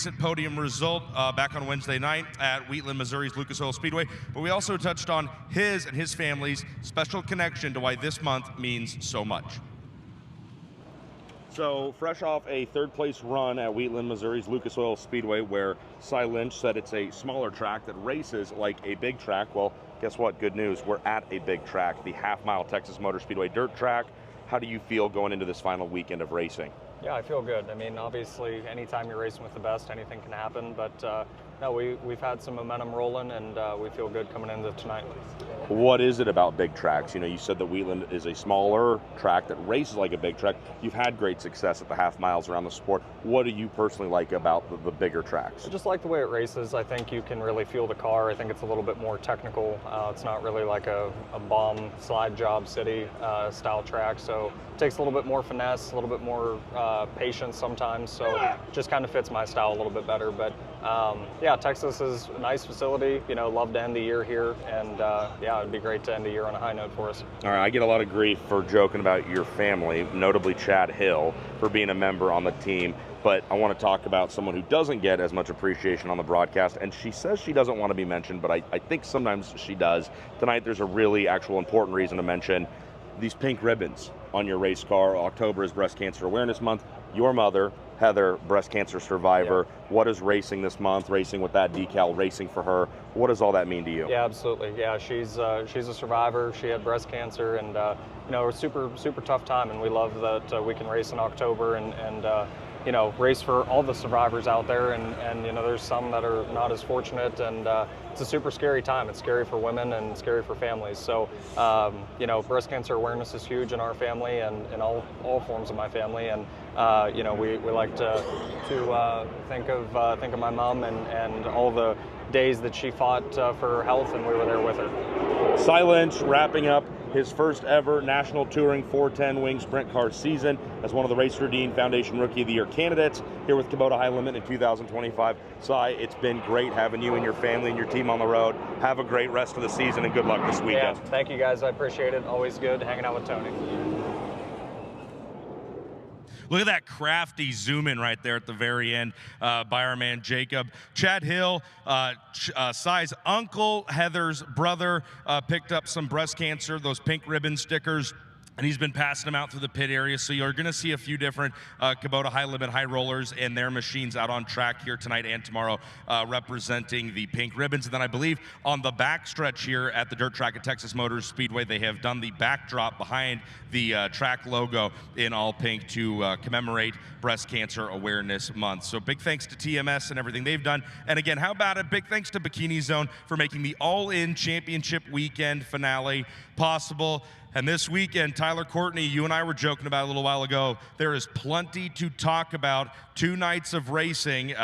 recent podium result back on Wednesday night at Wheatland, Missouri's Lucas Oil Speedway, but we also touched on his and his family's special connection to why this month means so much. So, fresh off a third-place run at Wheatland, Missouri's Lucas Oil Speedway, where Sai Lynch said it's a smaller track that races like a big track. Well, guess what? Good news. We're at a big track, the half-mile Texas Motor Speedway dirt track. How do you feel going into this final weekend of racing? Yeah, I feel good. I mean, obviously, anytime you're racing with the best, anything can happen. But no, we've had some momentum rolling, and we feel good coming into tonight. What is it about big tracks? You know, you said that Wheatland is a smaller track that races like a big track. You've had great success at the half miles around the sport. What do you personally like about the bigger tracks? I just like the way it races. I think you can really feel the car. I think it's a little bit more technical. It's not really like a bomb slide job city style track. So it takes a little bit more finesse, a little bit more patience sometimes. So it just kind of fits my style a little bit better. But yeah, Texas is a nice facility. You know, love to end the year here, and yeah, it'd be great to end the year on a high note for us. All right, I get a lot of grief for joking about your family, notably Chad Hill, for being a member on the team. But I want to talk about someone who doesn't get as much appreciation on the broadcast, and she says she doesn't want to be mentioned, but I think sometimes she does. Tonight, there's a really actual important reason to mention these pink ribbons on your race car. October is Breast Cancer Awareness Month. Your mother, Heather, breast cancer survivor. Yeah. What is racing this month, racing with that decal, racing for her? What does all that mean to you? Yeah, absolutely. Yeah, she's a survivor. She had breast cancer, and you know, a super tough time, and we love that we can race in October and you know, race for all the survivors out there, and you know, there's some that are not as fortunate, and it's a super scary time. It's scary for women and scary for families. So you know, breast cancer awareness is huge in our family and in all forms of my family, and you know, we like to think of my mom and all the days that she fought for her health, and we were there with her. Sai Lynch wrapping up his first ever National Touring 410 Wing Sprint Car season as one of the Racer Dean Foundation Rookie of the Year candidates here with Kubota High Limit in 2025. Sai, it's been great having you and your family and your team on the road. Have a great rest of the season and good luck this weekend. Yeah, thank you guys. I appreciate it. Always good hanging out with Tony. Look at that crafty zoom in right there at the very end by our man Jacob. Chad Hill, Sai's uncle, Heather's brother, picked up some breast cancer, those pink ribbon stickers, and he's been passing them out through the pit area. So you're going to see a few different Kubota High Limit high rollers and their machines out on track here tonight and tomorrow representing the pink ribbons. And then I believe on the back stretch here at the dirt track at Texas Motor Speedway, they have done the backdrop behind the track logo in all pink to commemorate Breast Cancer Awareness Month. So big thanks to TMS and everything they've done. And again, how about it? Big thanks to Bikini Zone for making the All-In Championship Weekend finale possible. And this weekend, Tyler Courtney, you and I were joking about a little while ago, there is plenty to talk about. 2 nights of racing.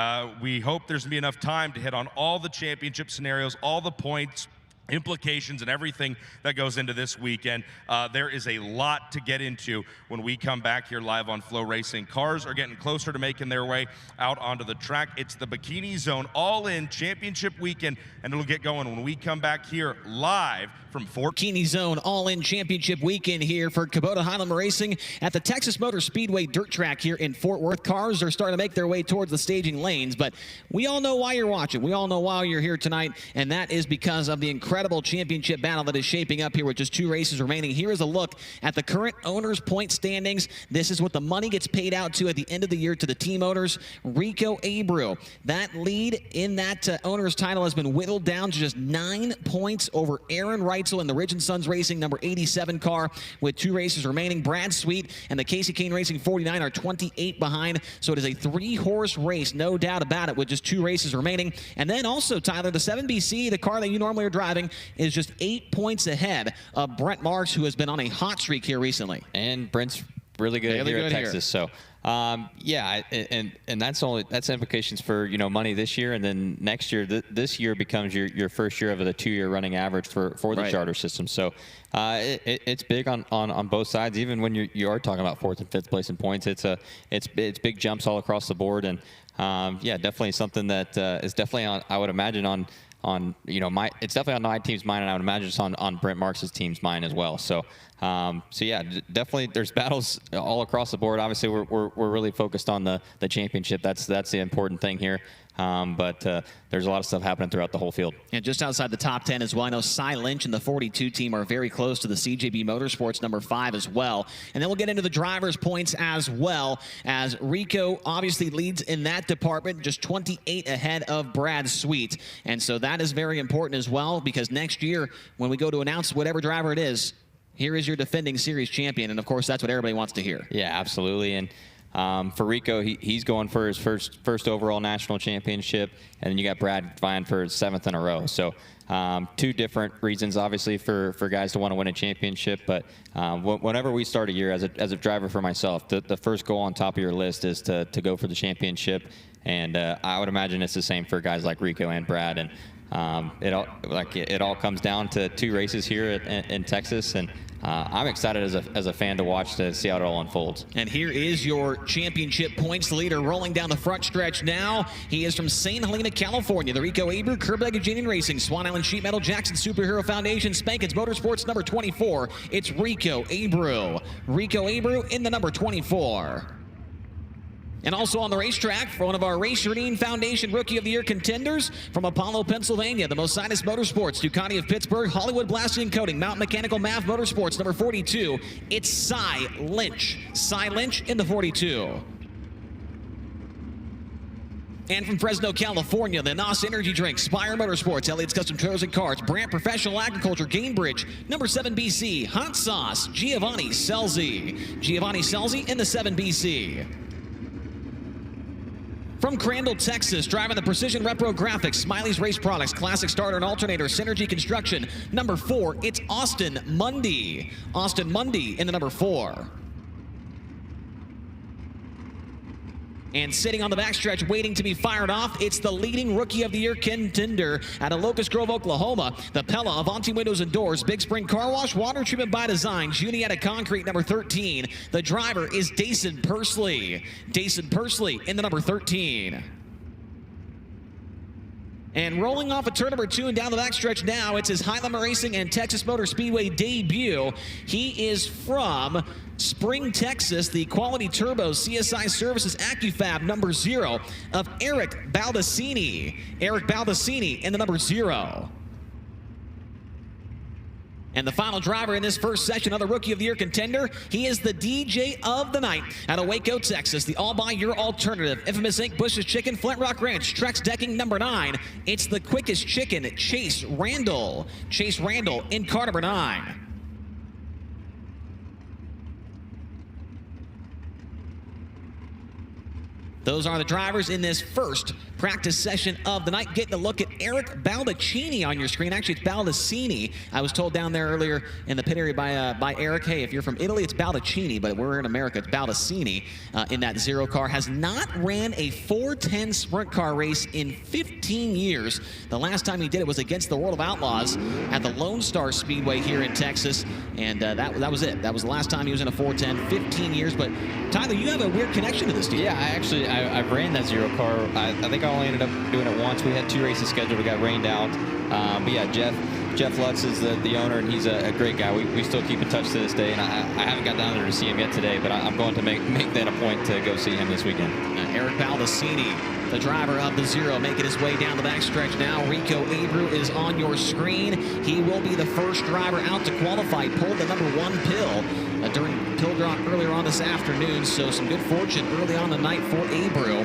We hope there's going to be enough time to hit on all the championship scenarios, all the points, implications, and everything that goes into this weekend. There is a lot to get into when we come back here live on FloRacing. Cars are getting closer to making their way out onto the track. It's the Bikini Zone All-In Championship Weekend, and it'll get going when we come back here live from Bikini Zone All-In Championship Weekend here for Kubota High Limit Racing at the Texas Motor Speedway dirt track here in Fort Worth. Cars are starting to make their way towards the staging lanes, but we all know why you're watching. We all know why you're here tonight, and that is because of the incredible championship battle that is shaping up here with just 2 races remaining. Here is a look at the current owners' point standings. This is what the money gets paid out to at the end of the year to the team owners. Rico Abreu, that lead in that owners' title has been whittled down to just 9 points over Aaron Reitzel in the Ridge & Sons Racing number 87 car with 2 races remaining. Brad Sweet and the Casey Kane Racing 49 are 28 behind, so it is a 3-horse race, no doubt about it, with just 2 races remaining. And then also, Tyler, the 7BC, the car that you normally are driving, is just 8 points ahead of Brent Marks, who has been on a hot streak here recently. And Brent's really good here at Texas, so yeah, and that's implications for, you know, money this year, and then next year, this year becomes your first year of the 2-year running average for the charter system. So it's big on both sides. Even when you are talking about 4th and 5th place in points, it's big jumps all across the board, and yeah, definitely something that is definitely on, I would imagine, on you know, it's definitely on my team's mind, and I would imagine it's on Brent Marks' team's mind as well. So So yeah, definitely there's battles all across the board. Obviously, we're really focused on the championship. That's the important thing here. But there's a lot of stuff happening throughout the whole field. And just outside the top 10 as well, I know Sai Lynch and the 42 team are very close to the CJB Motorsports number 5 as well. And then we'll get into the drivers' points as well, as Rico obviously leads in that department, just 28 ahead of Brad Sweet. And so that is very important as well, because next year when we go to announce whatever driver it is, here is your defending series champion. And of course, that's what everybody wants to hear. Yeah, absolutely. And for Rico, he's going for his first overall national championship, and then you got Brad vying for his 7th in a row. So 2 different reasons, obviously, for guys to want to win a championship. But whenever we start a year, as a driver for myself, the first goal on top of your list is to go for the championship. And I would imagine it's the same for guys like Rico and Brad. And it all comes down to 2 races here in Texas, and I'm excited as a fan to watch to see how it all unfolds. And here is your championship points leader rolling down the front stretch now. He is from St. Helena, California. The Rico Abreu, Kerr-Begajanian Racing, Swan Island Sheet Metal, Jackson Superhero Foundation, Spankins Motorsports number 24. It's Rico Abreu. Rico Abreu in the number 24. And also on the racetrack, for one of our Race Renine Foundation Rookie of the Year contenders from Apollo, Pennsylvania, the Mosinus Motorsports, Ducati of Pittsburgh, Hollywood Blasting and Coating, Mountain Mechanical MAV Motorsports, number 42. It's Sai Lynch. Sai Lynch in the 42. And from Fresno, California, the NOS Energy Drink, Spire Motorsports, Elliott's Custom Trailers and Carts, Brandt Professional Agriculture, Gainbridge, number 7 BC, Hot Sauce, Giovanni Selzi. Giovanni Selzi in the 7 BC. From Crandall, Texas, driving the Precision Repro Graphics, Smiley's Race Products, Classic Starter and Alternator, Synergy Construction, number 4, it's Austin Mundy. Austin Mundy in the number 4. And sitting on the backstretch waiting to be fired off, it's the leading Rookie of the Year contender out of Locust Grove, Oklahoma. The Pella, Avanti Windows and Doors, Big Spring Car Wash, Water Treatment by Design, Juniata Concrete, number 13. The driver is Dason Pursley. Dason Pursley in the number 13. And rolling off of turn number 2 and down the backstretch now, it's his Highland Racing and Texas Motor Speedway debut. He is from Spring, Texas, the Quality Turbo CSI Services AccuFab number 0 of Eric Baldacini. Eric Baldacini in the number 0. And the final driver in this first session, another Rookie of the Year contender, he is the DJ of the night out of Waco, Texas, the all-by-your alternative. Infamous Inc., Bush's Chicken, Flint Rock Ranch, Trex Decking number 9. It's the quickest chicken, Chase Randall. Chase Randall in car number 9. Those are the drivers in this first practice session of the night. Getting a look at Eric Baldacini on your screen. Actually, it's Baldacini. I was told down there earlier in the pit area by Eric, hey, if you're from Italy, it's Baldacini, but we're in America, it's Baldacini in that 0 car. Has not ran a 410 sprint car race in 15 years. The last time he did it was against the World of Outlaws at the Lone Star Speedway here in Texas, and that was it. That was the last time he was in a 410, 15 years. But Tyler, you have a weird connection to this team. Yeah, I ran that 0 car. I think I only ended up doing it once. We had 2 races scheduled. We got rained out. But yeah, Jeff Lutz is the owner, and he's a great guy. We still keep in touch to this day, and I haven't got down there to see him yet today, but I'm going to make that a point to go see him this weekend. Eric Baldacini, the driver of the 0, making his way down the backstretch now. Rico Abreu is on your screen. He will be the first driver out to qualify. Pulled the number 1 pill during pill drop earlier on this afternoon, so some good fortune early on the night for Abreu.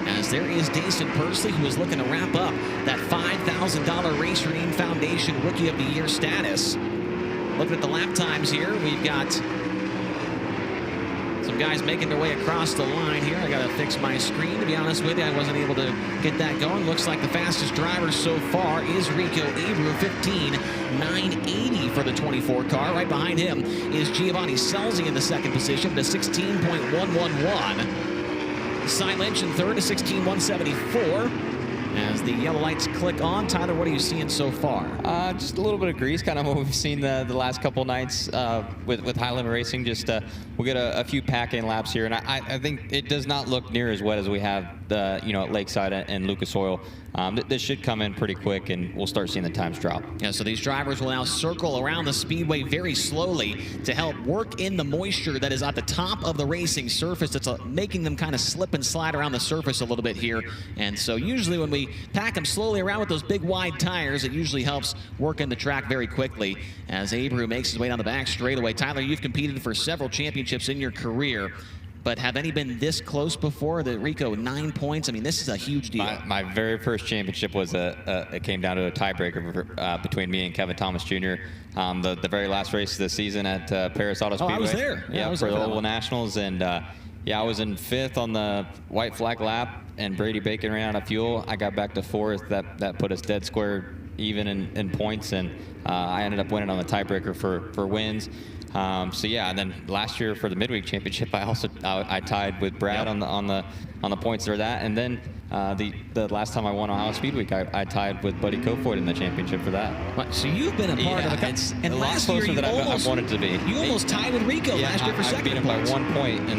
As there is Dason Pursley, who is looking to wrap up that $5,000 Race Renine Foundation Rookie of the Year status. Looking at the lap times here, we've got some guys making their way across the line here. I got to fix my screen, to be honest with you. I wasn't able to get that going. Looks like the fastest driver so far is Rico Abreu, 15.980 for the 24 car. Right behind him is Giovanni Selzi in the second position, to 16.111. Sai Lynch in third, to 16.174. As the yellow lights click on, Tyler, what are you seeing so far? Just a little bit of grease, kind of what we've seen the last couple nights with Highland Racing. Just we'll get a few pack-in laps here, and I think it does not look near as wet as we have at Lakeside and Lucas Oil. This should come in pretty quick, and we'll start seeing the times drop. Yeah, so these drivers will now circle around the speedway very slowly to help work in the moisture that is at the top of the racing surface. That's making them kind of slip and slide around the surface a little bit here. And so usually when we pack them slowly around with those big wide tires, it usually helps work in the track very quickly as Abreu makes his way down the back straightaway. Tyler, you've competed for several championships in your career, but have any been this close before? The Rico, 9 points. I mean, this is a huge deal. My very first championship was it came down to a tiebreaker between me and Kevin Thomas Jr. The very last race of the season at Paris Auto Speedway. I was there. Yeah, I was for there the Oval Nationals, and I was in 5th on the white flag lap, and Brady Bacon ran out of fuel. I got back to 4th. That put us dead square even in points, and I ended up winning on the tiebreaker for wins. So yeah, and then last year for the midweek championship, I tied with Brad on the points for that, and then the last time I won Ohio Speed Week, I tied with Buddy Kofoid in the championship for that. So you've been a part of it, and a lot last year closer you than I've wanted to be. You almost tied with Rico last year for second. I beat him by 1 point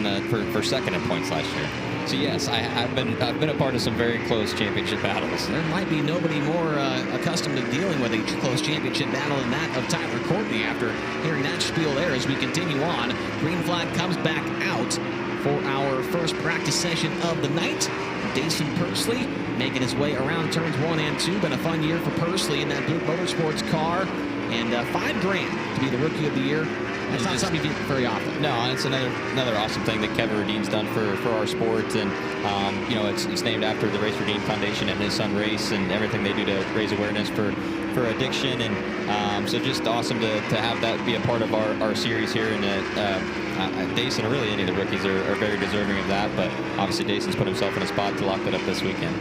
for second in points last year. So yes, I've been a part of some very close championship battles. There might be nobody more accustomed to dealing with a close championship battle than that of Tyler Courtney after hearing that spiel there as we continue on. Green flag comes back out for our first practice session of the night. Dason Pursley making his way around turns 1 and 2. Been a fun year for Pursley in that Blue Motorsports car. And $5 grand to be the Rookie of the Year. That's not something you do very often. No, it's another awesome thing that Kevin Redeem's done for our sport, and it's named after the Race Redeem Foundation and his son Race and everything they do to raise awareness for addiction, and so just awesome to have that be a part of our series here. And Dason, or really any of the rookies, are very deserving of that, but obviously Dason's put himself in a spot to lock that up this weekend.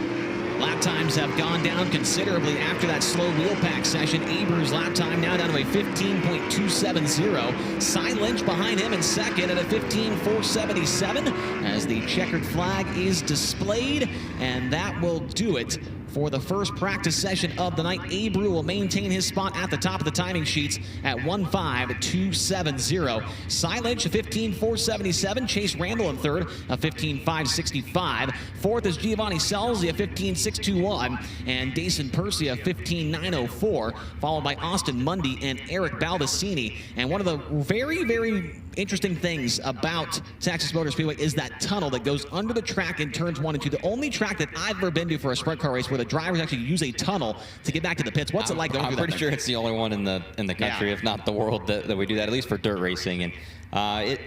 Lap times have gone down considerably after that slow wheel pack session. Abreu's lap time now down to a 15.270. Sai Lynch behind him in second at a 15.477 as the checkered flag is displayed, and that will do it for the first practice session of the night. Abreu will maintain his spot at the top of the timing sheets at 1.5270. Sai Lynch a 15.477. Chase Randall in third, a 15.565. Fourth is Giovanni Selzi, a 15.621. And Dason Pursley, a 15.904. Followed by Austin Mundy and Eric Baldacini. And one of the very, very interesting things about Texas Motor Speedway is that tunnel that goes under the track in turns 1 and 2. The only track that I've ever been to for a sprint car race where the drivers actually use a tunnel to get back to the pits. What's it like going through that? I'm pretty sure it's the only one in the country, if not the world, that we do that, at least for dirt racing. And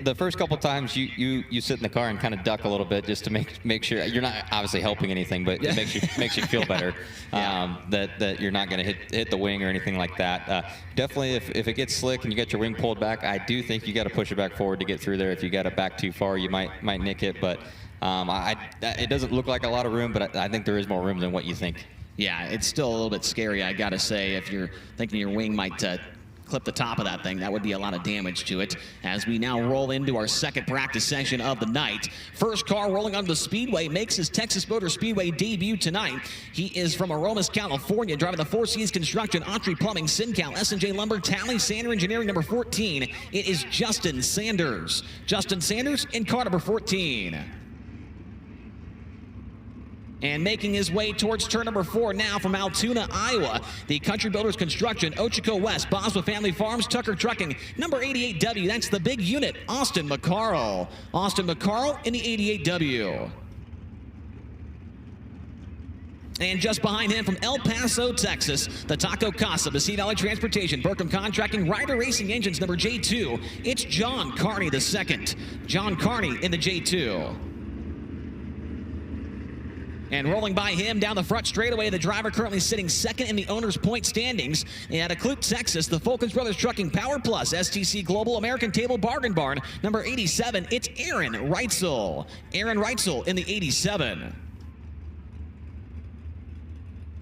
the first couple times you sit in the car and kind of duck a little bit just to make sure you're not obviously helping anything, but it makes you feel better that you're not going to hit the wing or anything like that. Definitely, if it gets slick and you get your wing pulled back, I do think you got to push it back forward to get through there. If you got it back too far, you might nick it. But it doesn't look like a lot of room, but I think there is more room than what you think. Yeah, it's still a little bit scary, I got to say. If you're thinking your wing might clip the top of that thing, that would be a lot of damage to it. As we now roll into our second practice session of the night. First car rolling onto the speedway makes his Texas Motor Speedway debut tonight. He is from Aromas, California, driving the Four Seas Construction, Autry Plumbing, SinCal, S&J Lumber, Tally, Sander Engineering, number 14. It is Justin Sanders. Justin Sanders in car number 14. And making his way towards turn number 4 now from Altoona, Iowa, the Country Builders Construction, Ochiko West, Boswell Family Farms, Tucker Trucking, number 88W. That's the big unit, Austin McCarl. Austin McCarl in the 88W. And just behind him from El Paso, Texas, the Taco Casa, the Sea Valley Transportation, Burkham Contracting, Ryder Racing Engines, number J2. It's John Carney the second. John Carney in the J2. And rolling by him down the front straightaway, the driver currently sitting second in the owner's point standings. And at Clute, Texas, the Fulkins Brothers Trucking, Power Plus, STC Global, American Table, Bargain Barn, number 87, it's Aaron Reitzel. Aaron Reitzel in the 87.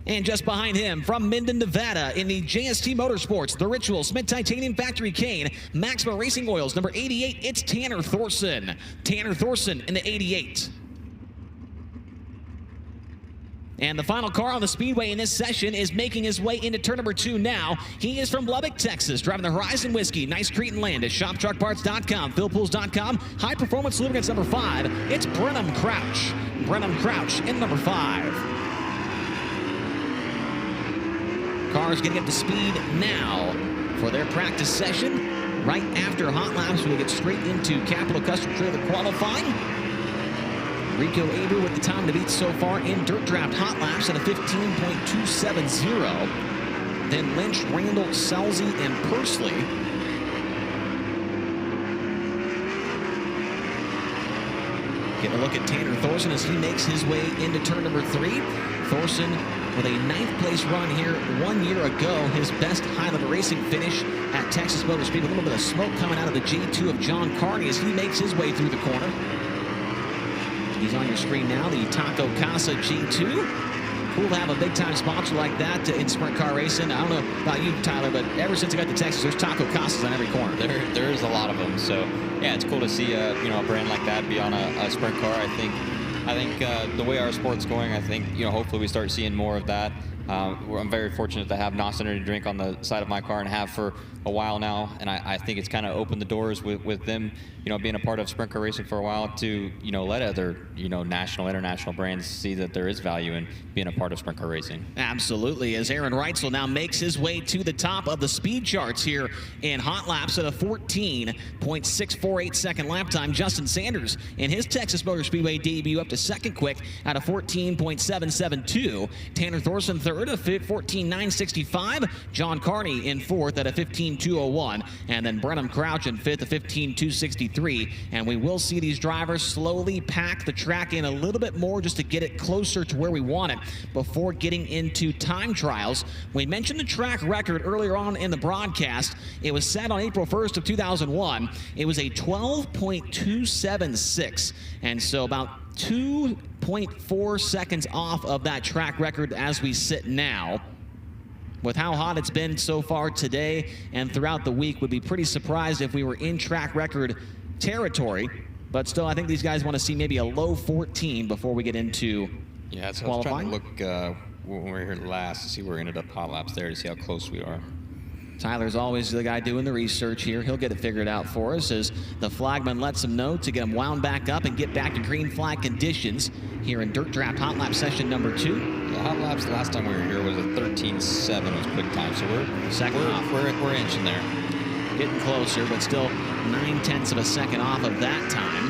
And just behind him, from Minden, Nevada, in the JST Motorsports, The Ritual, Smith Titanium Factory Cane, Maxima Racing Oils, number 88, it's Tanner Thorson. Tanner Thorson in the 88. And the final car on the Speedway in this session is making his way into turn number 2 now. He is from Lubbock, Texas, driving the Horizon Whiskey. Nice Cretan land at ShopTruckParts.com, FillPools.com. High Performance Lubricants number 5. It's Brenham Crouch. Brenham Crouch in number 5. Cars getting up to speed now for their practice session. Right after hot laps, we'll get straight into Capital Custom Trailer qualifying. Rico Abreu with the time to beat so far in dirt draft hot laps at a 15.270. Then Lynch, Randall, Selzy, and Pursley. Getting a look at Tanner Thorson as he makes his way into turn number 3. Thorson with a 9th place run here 1 year ago. His best Highlander Racing finish at Texas Motor Speed. A little bit of smoke coming out of the G2 of John Carney as he makes his way through the corner. He's on your screen now, the Taco Casa G2. Cool to have a big-time sponsor like that in sprint car racing. I don't know about you, Tyler, but ever since I got to Texas, there's Taco Casas on every corner. There's a lot of them. So, yeah, it's cool to see a brand like that be on a sprint car. I think the way our sport's going, I think hopefully we start seeing more of that. I'm very fortunate to have NOS Energy Drink on the side of my car and have for a while now, and I think it's kind of opened the doors with them, being a part of sprint car racing for a while to, let other, national, international brands see that there is value in being a part of sprint car racing. Absolutely, as Aaron Reitzel now makes his way to the top of the speed charts here in hot laps at a 14.648 second lap time. Justin Sanders in his Texas Motor Speedway debut up to second quick at a 14.772. Tanner Thorson third at 14.965. John Carney in fourth at a 15.201. And then Brenham Crouch in fifth at 15.263. And we will see these drivers slowly pack the track in a little bit more just to get it closer to where we want it before getting into time trials. We mentioned the track record earlier on in the broadcast. It was set on April 1st of 2001. It was a 12.276. And so about 2.4 seconds off of that track record as we sit now. With how hot it's been so far today and throughout the week, would be pretty surprised if we were in track record territory. But still, I think these guys want to see maybe a low 14 before we get into so qualifying. I was trying to look when we were here last to see where we ended up hot laps there to see how close we are. Tyler's always the guy doing the research here. He'll get it figured out for us as the flagman lets him know to get him wound back up and get back to green flag conditions here in Dirt Draft Hot Lap session number 2. The hot laps the last time we were here was a 13.7 was quick time, so we're inching there. Getting closer, but still 9/10 of a second off of that time.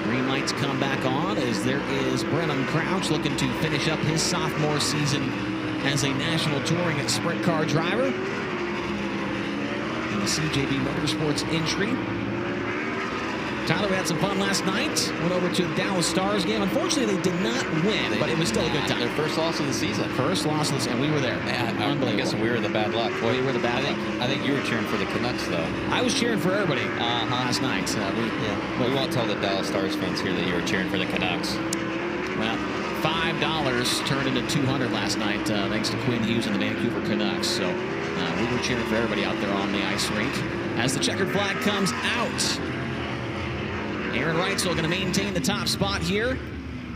Green lights come back on as there is Brenham Crouch looking to finish up his sophomore season as a national touring sprint car driver in the CJB Motorsports entry. Tyler, we had some fun last night. Went over to the Dallas Stars game. Unfortunately, they did not win, but it was still a good time. Their first loss of the season. First loss of the season, and we were there. Unbelievable. I guess we were the bad luck. Boy, we were the bad luck. I think you were cheering for the Canucks, though. I was cheering for everybody last night. We won't tell the Dallas Stars fans here that you were cheering for the Canucks. Well, $5 turned into $200 last night thanks to Quinn Hughes and the Vancouver Canucks. So we were cheering for everybody out there on the ice rink. As the checkered flag comes out, Aaron Reitzel going to maintain the top spot here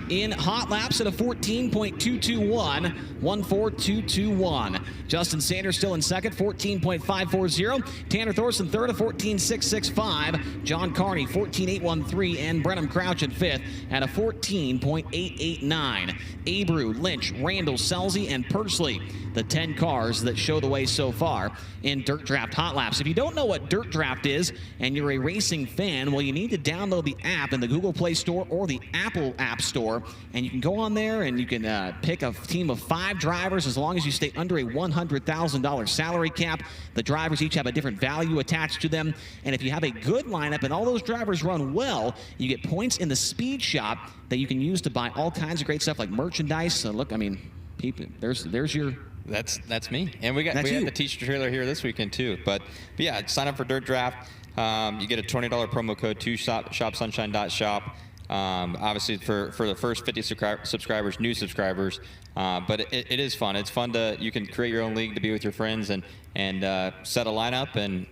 in hot laps at a 14.221, 14221. Justin Sanders still in second, 14.540. Tanner Thorson third, at 14.665. John Carney, 14.813, and Brenham Crouch in fifth at a 14.889. Abreu, Lynch, Randall, Selzy, and Pursley, the 10 cars that show the way so far in Dirt Draft Hot Laps. If you don't know what Dirt Draft is and you're a racing fan, well, you need to download the app in the Google Play Store or the Apple App Store, and you can go on there and you can pick a team of 5 drivers as long as you stay under a $100,000 salary cap. The drivers each have a different value attached to them, and if you have a good lineup and all those drivers run well, you get points in the speed shop that you can use to buy all kinds of great stuff like merchandise. So look, I mean, people, there's your... That's me, and we got the teacher trailer here this weekend too. But yeah, sign up for Dirt Draft. You get a $20 promo code to shopsunshine.shop. Obviously for the first 50 subscribers, new subscribers. But it is fun. It's fun you can create your own league to be with your friends and set a lineup. And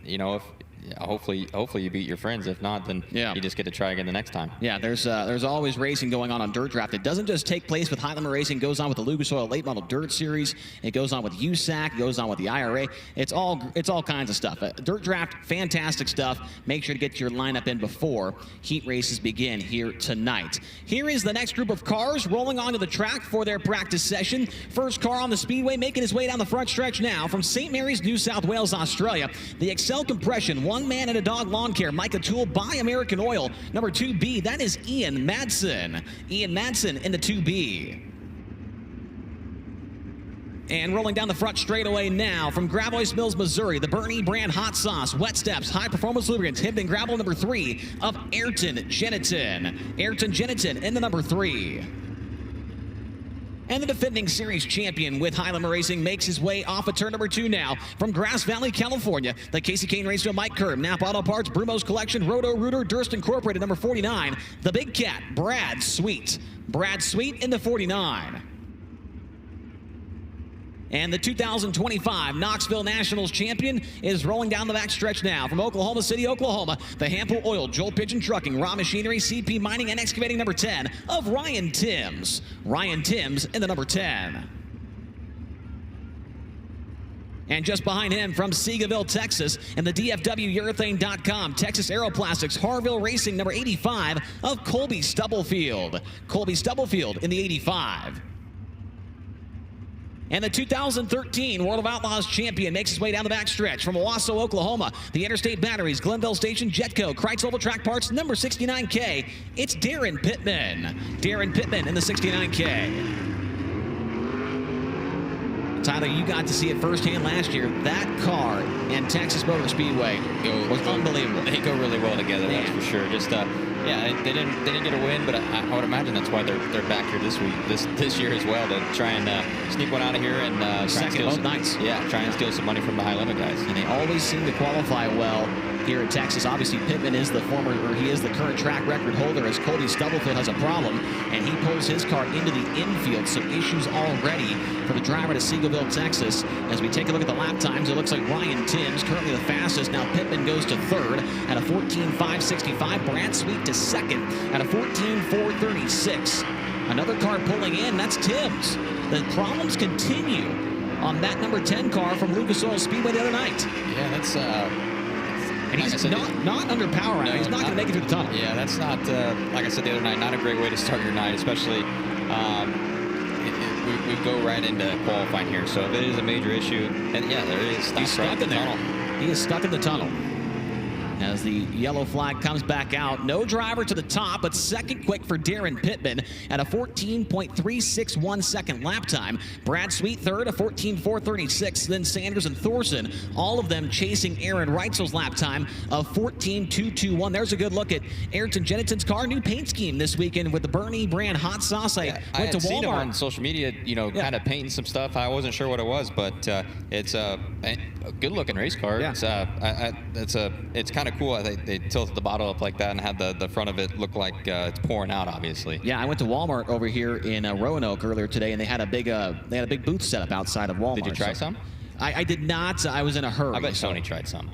yeah, hopefully you beat your friends. If not, then you just get to try again the next time. Yeah, there's always racing going on Dirt Draft. It doesn't just take place with Highlander Racing. It goes on with the Lucas Oil Late Model Dirt Series. It goes on with USAC. It goes on with the IRA. It's all kinds of stuff. Dirt Draft, fantastic stuff. Make sure to get your lineup in before heat races begin here tonight. Here is the next group of cars rolling onto the track for their practice session. First car on the Speedway making his way down the front stretch now from St. Mary's, New South Wales, Australia. The Excel Compression, one man and a dog lawn care, Micah Tool by American Oil. Number 2B, that is Ian Madsen. Ian Madsen in the 2B. And rolling down the front straightaway now from Gravois Mills, Missouri, the Bernie brand hot sauce, wet steps, high performance lubricants, Hibden Gravel number 3 of Ayrton Jeniton. Ayrton Jeniton in the number 3. And the defending series champion with Highlander Racing makes his way off of turn number 2 now from Grass Valley, California. The Casey Kane Raceway, Mike Kerb, Napa Auto Parts, Brumo's Collection, Roto Rooter, Durst Incorporated, number 49. The Big Cat, Brad Sweet. Brad Sweet in the 49. And the 2025 Knoxville Nationals champion is rolling down the backstretch now from Oklahoma City, Oklahoma. The Hample Oil, Joel Pigeon Trucking, Raw Machinery, CP Mining, and Excavating number 10 of Ryan Timms. Ryan Timms in the number 10. And just behind him from Seagoville, Texas, and the DFWUrethane.com, Texas Aeroplastics, Harville Racing, number 85 of Colby Stubblefield. Colby Stubblefield in the 85. And the 2013 World of Outlaws champion makes his way down the backstretch from Owasso, Oklahoma. The Interstate Batteries, Glenville Station, Jetco, Kreitz Oval Track Parts, number 69K. It's Darren Pittman. Darren Pittman in the 69K. Tyler, you got to see it firsthand last year. That car and Texas Motor Speedway was unbelievable. They go really well together, that's for sure. Just yeah, they didn't get a win, but I would imagine that's why they're back here this year as well, to try and sneak one out of here and try and steal try and steal some money from the high limit guys. And they always seem to qualify well here in Texas. Obviously, Pittman is the current track record holder, as Colby Stubblefield has a problem, and he pulls his car into the infield. Some issues already for the driver to Seagoville, Texas. As we take a look at the lap times, it looks like Ryan Timms currently the fastest. Now Pittman goes to third at a 14.565. Brad Sweet to second at a 14.436. Another car pulling in, that's Timms. The problems continue on that number 10 car from Lucas Oil Speedway the other night. Yeah, that's and he's not under power right now. He's not going to make it through the tunnel. Yeah, that's not, like I said the other night, not a great way to start your night, especially we go right into qualifying here. So if it is a major issue, and yeah, there is. He's stuck in there. He is stuck in the tunnel. As the yellow flag comes back out, no driver to the top, but second quick for Darren Pittman at a 14.361 second lap time. Brad Sweet third, a 14.436. Then Sanders and Thorson, all of them chasing Aaron Reitzel's lap time of 14.221. There's a good look at Ayrton Jeniton's car. New paint scheme this weekend with the Bernie brand hot sauce. I went to Walmart. Seen him on social media, kind of painting some stuff. I wasn't sure what it was, but it's a good-looking race car. Yeah. It's kind of cool. They tilted the bottle up like that and had the front of it look like it's pouring out, obviously. Yeah, I went to Walmart over here in Roanoke earlier today, and they had a big booth set up outside of Walmart. Did you try some? I did not. I was in a hurry. I bet Tony tried some.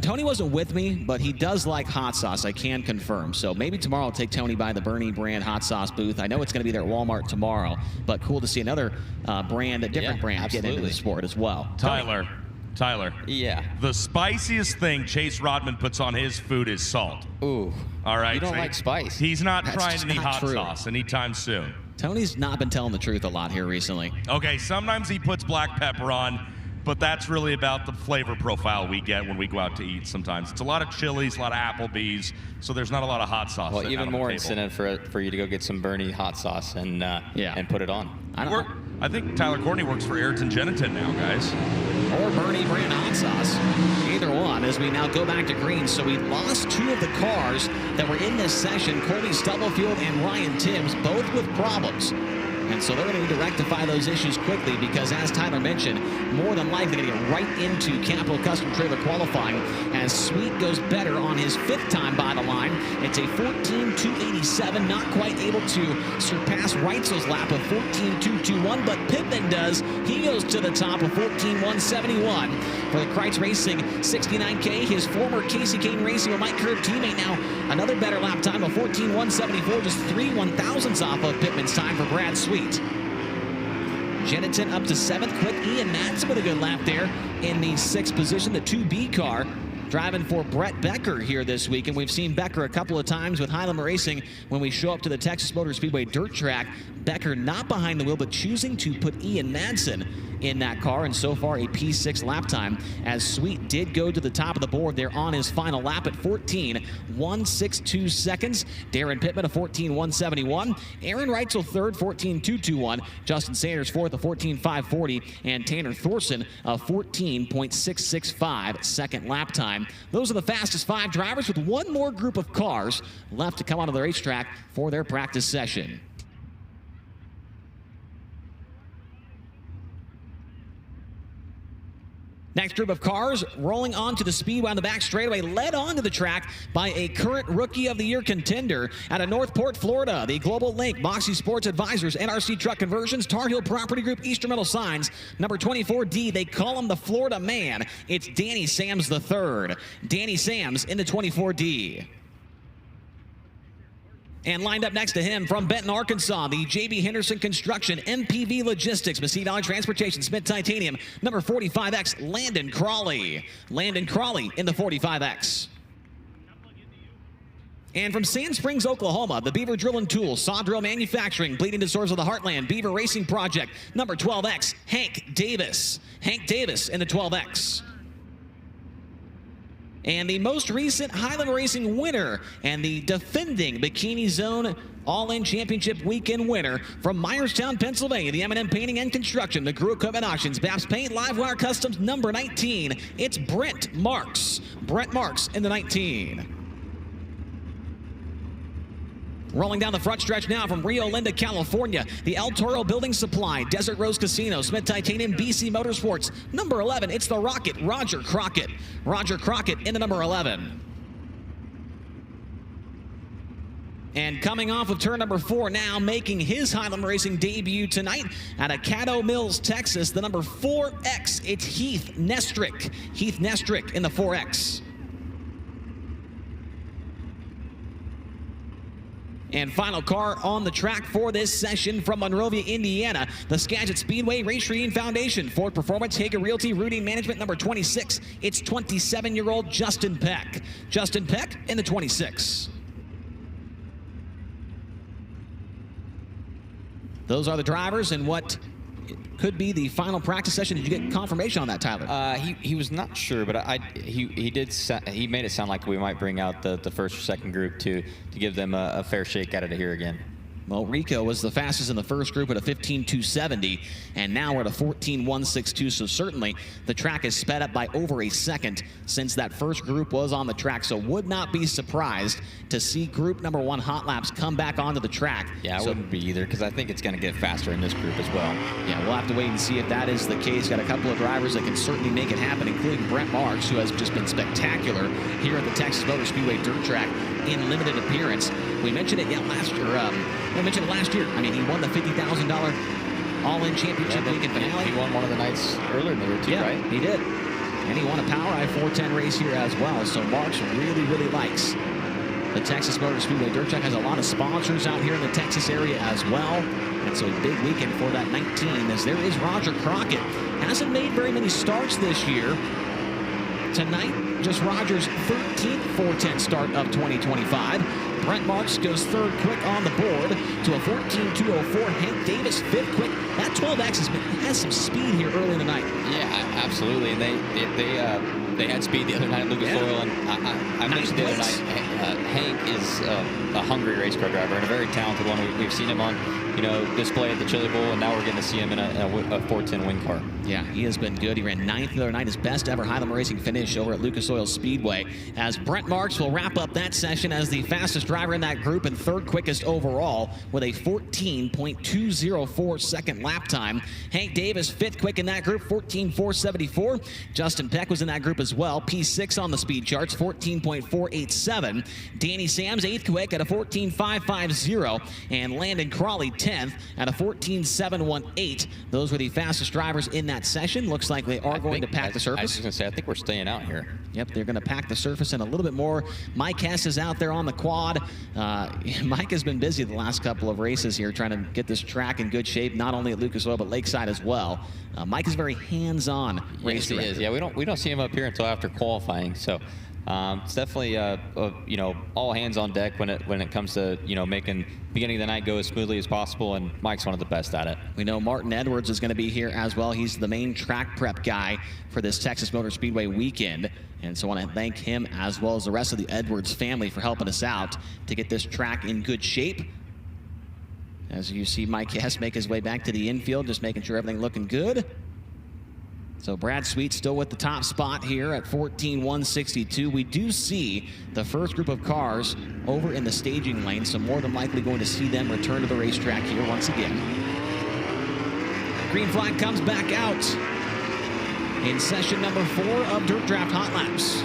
Tony wasn't with me, but he does like hot sauce, I can confirm. So maybe tomorrow I'll take Tony by the Bernie brand hot sauce booth. I know it's going to be there at Walmart tomorrow, but cool to see another brand, a different brand, get into the sport as well. Tyler. Yeah. The spiciest thing Chase Rodman puts on his food is salt. Ooh. All right. You don't like spice. He's not trying any hot sauce anytime soon. Tony's not been telling the truth a lot here recently. Okay, sometimes he puts black pepper on, but that's really about the flavor profile we get when we go out to eat sometimes. It's a lot of Chili's, a lot of Applebee's, so there's not a lot of hot sauce. Well, even more incentive for you to go get some Bernie hot sauce and put it on. I think Tyler Courtney works for Ayrton Jeniton now, guys. Or Bernie brand hot sauce. Either one, as we now go back to green. So we lost two of the cars that were in this session, Colby Stubblefield and Ryan Timms, both with problems. And so they're going to need to rectify those issues quickly because, as Tyler mentioned, more than likely going to get right into Capital Custom Trailer qualifying as Sweet goes better on his 5th time by the line. It's a 14.287, not quite able to surpass Reitzel's lap of 14.221, but Pittman does. He goes to the top of 14.171 for the Kreitz Racing 69K. His former Casey Kane Racing with Mike Curb teammate now another better lap time of 14.174, just 3/1000ths off of Pittman's time for Brad Sweet. Jennington up to 7th. Quick Ian Madsen with a good lap there in the 6th position, the 2B car. Driving for Brett Becker here this week, and we've seen Becker a couple of times with Highland Racing when we show up to the Texas Motor Speedway dirt track. Becker not behind the wheel, but choosing to put Ian Madsen in that car, and so far a P6 lap time as Sweet did go to the top of the board there on his final lap at 14.162 seconds. Darren Pittman a 14.171. Aaron Reitzel 3rd, 14.221. Justin Sanders 4th, a 14.540. And Tanner Thorson a 14.665 second lap time. Those are the fastest 5 drivers, with one more group of cars left to come onto the racetrack for their practice session. Next group of cars rolling onto the Speedway on the back straightaway, led onto the track by a current Rookie of the Year contender out of Northport, Florida. The Global Link, Moxie Sports Advisors, NRC Truck Conversions, Tar Heel Property Group, Instrumental Signs, number 24D. They call him the Florida Man. It's Danny Sams III. Danny Sams in the 24D. And lined up next to him from Benton, Arkansas, the J.B. Henderson Construction, MPV Logistics, Massey Valley Transportation, Smith Titanium, number 45X, Landon Crawley. Landon Crawley in the 45X. And from Sand Springs, Oklahoma, the Beaver Drill and Tools, Saw Drill Manufacturing, Bleeding to Swords of the Heartland, Beaver Racing Project, number 12X, Hank Davis. Hank Davis in the 12X. And the most recent Highland Racing winner and the defending Bikini Zone All-In Championship Weekend winner from Myerstown, Pennsylvania, the M&M Painting and Construction, McGrew Equipment Auctions, Baps Paint, Livewire Customs, number 19. It's Brent Marks. Brent Marks in the 19. Rolling down the front stretch now from Rio Linda, California, the El Toro Building Supply, Desert Rose Casino, Smith Titanium, BC Motorsports, number 11, it's the Rocket, Roger Crockett. Roger Crockett in the number 11. And coming off of turn number 4 now, making his Highland Racing debut tonight out of Caddo Mills, Texas, the number 4X, it's Heath Nestrick. Heath Nestrick in the 4X. And final car on the track for this session from Monrovia, Indiana, the Skagit Speedway Race Reading Foundation, Ford Performance, Hager Realty, Routing Management, number 26. It's 27-year-old Justin Peck. Justin Peck in the 26. Those are the drivers and what could be the final practice session. Did you get confirmation on that, Tyler? He was not sure, but he made it sound like we might bring out the first or second group to give them a fair shake at it here again. Well, Rico was the fastest in the first group at a 15.270, and now we're at a 14.162, so certainly the track is sped up by over a second since that first group was on the track, so would not be surprised to see group number 1 hot laps come back onto the track. Yeah, I wouldn't be either, because I think it's going to get faster in this group as well. Yeah, we'll have to wait and see if that is the case. Got a couple of drivers that can certainly make it happen, including Brent Marks, who has just been spectacular here at the Texas Motor Speedway dirt track in limited appearance. We mentioned it last year. I mean, he won the $50,000 All-In Championship weekend finale. He won one of the nights earlier in the year too, right? He did. And he won a Power I 410 race here as well. So Marks really, really likes the Texas Motor Speedway dirt track. Has a lot of sponsors out here in the Texas area as well. And so a big weekend for that 19, as there is Roger Crockett. Hasn't made very many starts this year. Tonight, just Roger's 13th 410 start of 2025. Brent Marks goes 3rd quick on the board to a 14.204. Hank Davis 5th quick. That 12X has some speed here early in the night. Yeah, absolutely. And they had speed the other night at Lucas Oil, and I mentioned the other night, Hank is a hungry race car driver and a very talented one. We've seen him on display at the Chili Bowl, and now we're getting to see him in a 410 wing car. Yeah, he has been good. He ran 9th the other night, his best ever Highland Racing finish over at Lucas Oil Speedway. As Brent Marks will wrap up that session as the fastest driver in that group and 3rd quickest overall with a 14.204 second lap time. Hank Davis 5th quick in that group, 14.474. Justin Peck was in that group as well, P6 on the speed charts, 14.487. Danny Sams 8th quick at a 14.550, and Landon Crawley 10th at a 14.718. Those were the fastest drivers in that session. Looks like they are going to pack the surface. I was just going to say, I think we're staying out here. Yep, they're going to pack the surface and a little bit more. Mike Hess is out there on the quad. Mike has been busy the last couple of races here trying to get this track in good shape, not only at Lucas Oil, but Lakeside as well. Mike is very hands-on race director. He is. Yeah, we don't see him up here until after qualifying, so it's definitely all hands on deck when it comes to making beginning of the night go as smoothly as possible, and Mike's one of the best at it. We know Martin Edwards is going to be here as well. He's the main track prep guy for this Texas Motor Speedway weekend, and so I want to thank him as well as the rest of the Edwards family for helping us out to get this track in good shape. As you see Mike Hess make his way back to the infield, just making sure everything looking good. So Brad Sweet still with the top spot here at 14.162. We do see the first group of cars over in the staging lane, so more than likely going to see them return to the racetrack here once again. Green flag comes back out in session number 4 of Dirt Draft Hot Laps.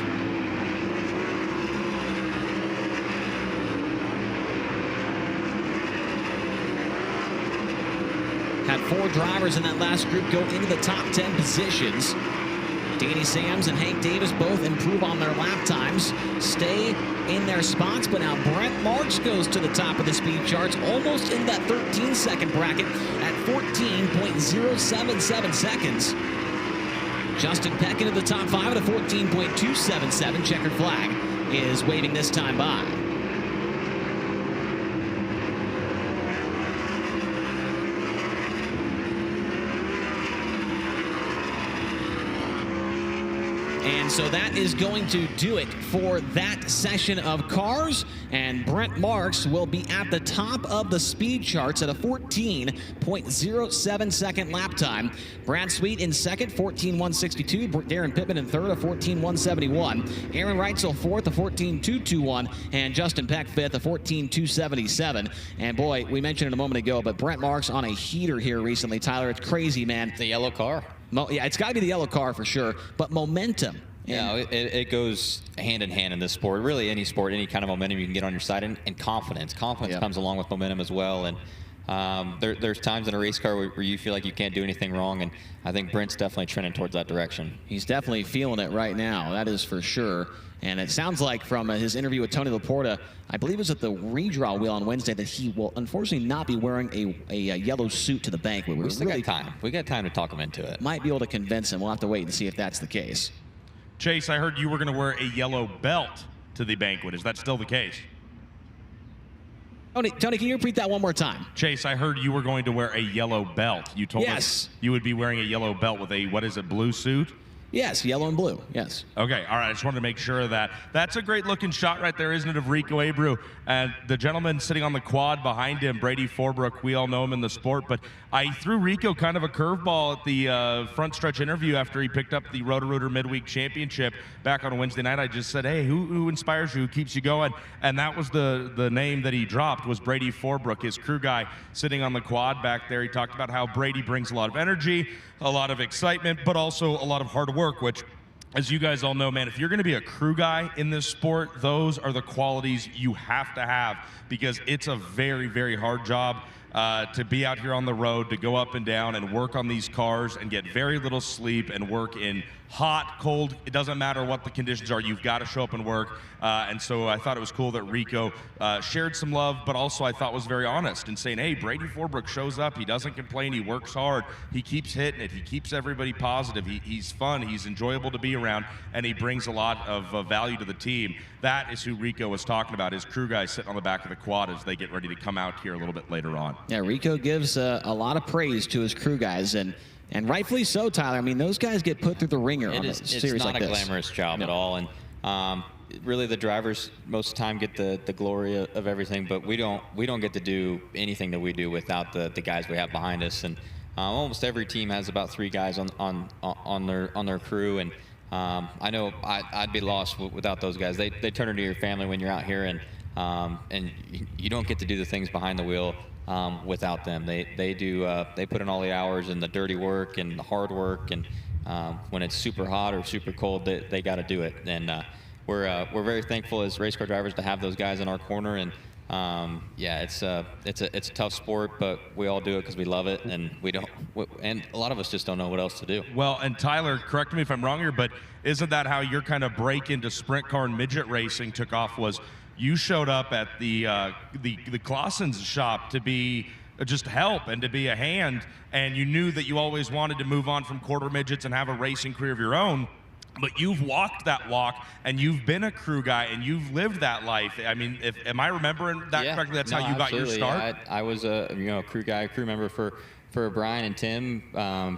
Had 4 drivers in that last group go into the top 10 positions. Danny Sams and Hank Davis both improve on their lap times, stay in their spots, but now Brent Marks goes to the top of the speed charts, almost in that 13-second bracket at 14.077 seconds. Justin Peck into the top 5 at a 14.277. Checkered flag is waving this time by. And so that is going to do it for that session of cars. And Brent Marks will be at the top of the speed charts at a 14.07 second lap time. Brad Sweet in second, 14.162. Darren Pittman in third, a 14.171. Aaron Reitzel fourth, a 14.221. And Justin Peck fifth, a 14.277. And boy, we mentioned it a moment ago, but Brent Marks on a heater here recently. Tyler, it's crazy, man. The yellow car. Yeah, it's got to be the yellow car for sure, but momentum. Yeah, it goes hand in hand in this sport. Really, any sport, any kind of momentum you can get on your side, and confidence. Confidence comes along with momentum as well. And there's times in a race car where you feel like you can't do anything wrong, and I think Brent's definitely trending towards that direction. He's definitely feeling it right now. That is for sure. And it sounds like from his interview with Tony Laporta, I believe it was at the redraw wheel on Wednesday, that he will unfortunately not be wearing a yellow suit to the banquet. We still got time. We got time to talk him into it. Might be able to convince him. We'll have to wait and see if that's the case. Chase, I heard you were going to wear a yellow belt to the banquet. Is that still the case? Tony, can you repeat that one more time? Chase, I heard you were going to wear a yellow belt. You told us you would be wearing a yellow belt with a, what is it, blue suit? Yes, yellow and blue, yes. Okay, all right, I just wanted to make sure of that. That's a great looking shot right there, isn't it, of Rico Abreu? And the gentleman sitting on the quad behind him, Brady Forbrook, we all know him in the sport, but I threw Rico kind of a curveball at the front stretch interview after he picked up the Roto-Rooter Midweek Championship back on Wednesday night. I just said, hey, who inspires you, who keeps you going? And that was the name that he dropped, was Brady Forbrook, his crew guy sitting on the quad back there. He talked about how Brady brings a lot of energy, a lot of excitement, but also a lot of hard work, which, as you guys all know, man, if you're going to be a crew guy in this sport, those are the qualities you have to have, because it's a very, very hard job to be out here on the road, to go up and down and work on these cars and get very little sleep and work in hot, cold, it doesn't matter what the conditions are, you've got to show up and work. And so I thought it was cool that Rico shared some love, but also I thought was very honest in saying, hey, Brady Forbrook shows up, he doesn't complain, he works hard, he keeps hitting it, he keeps everybody positive, he's fun, he's enjoyable to be around, and he brings a lot of value to the team. That is who Rico was talking about, his crew guys sitting on the back of the quad as they get ready to come out here a little bit later on. Yeah, Rico gives a lot of praise to his crew guys, and rightfully so, Tyler. I mean, those guys get put through the ringer on a series like this. It's not a glamorous job at all, and really the drivers most of the time get the glory of everything, but we don't get to do anything that we do without the guys we have behind us. And almost every team has about 3 guys on their crew, and I know I'd be lost without those guys. They turn into your family when you're out here, and you don't get to do the things behind the wheel without them. They put in all the hours and the dirty work and the hard work, and when it's super hot or super cold, they got to do it. And we're very thankful as race car drivers to have those guys in our corner. And yeah, it's a tough sport, but we all do it because we love it, and and a lot of us just don't know what else to do. Well, and Tyler, correct me if I'm wrong here, but isn't that how your kind of break into sprint car and midget racing took off? Was you showed up at the Clausen's shop to be just help and to be a hand, and you knew that you always wanted to move on from quarter midgets and have a racing career of your own. But you've walked that walk, and you've been a crew guy, and you've lived that life. I mean, am I remembering that correctly? That's how you got your start? Yeah, I was a crew guy, crew member for Brian and Tim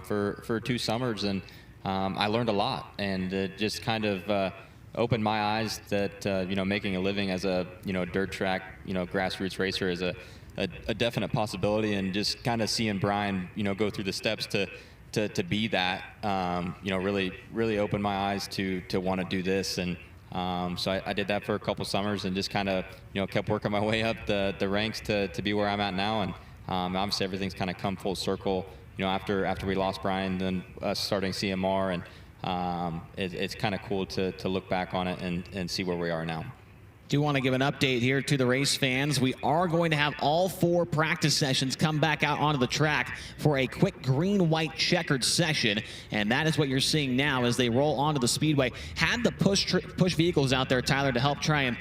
for 2 summers, and I learned a lot, and just kind of opened my eyes that making a living as a dirt track grassroots racer is a definite possibility, and just kind of seeing Brian go through the steps to be that, really opened my eyes to want to do this. And so I did that for a couple summers, and just kind of kept working my way up the ranks to be where I'm at now. And obviously everything's kind of come full circle after we lost Brian, then us starting CMR, and it's kind of cool to look back on it and see where we are now. Do want to give an update here to the race fans. We are going to have all 4 practice sessions come back out onto the track for a quick green-white checkered session, and that is what you're seeing now as they roll onto the speedway. Had the push vehicles out there, Tyler, to help try and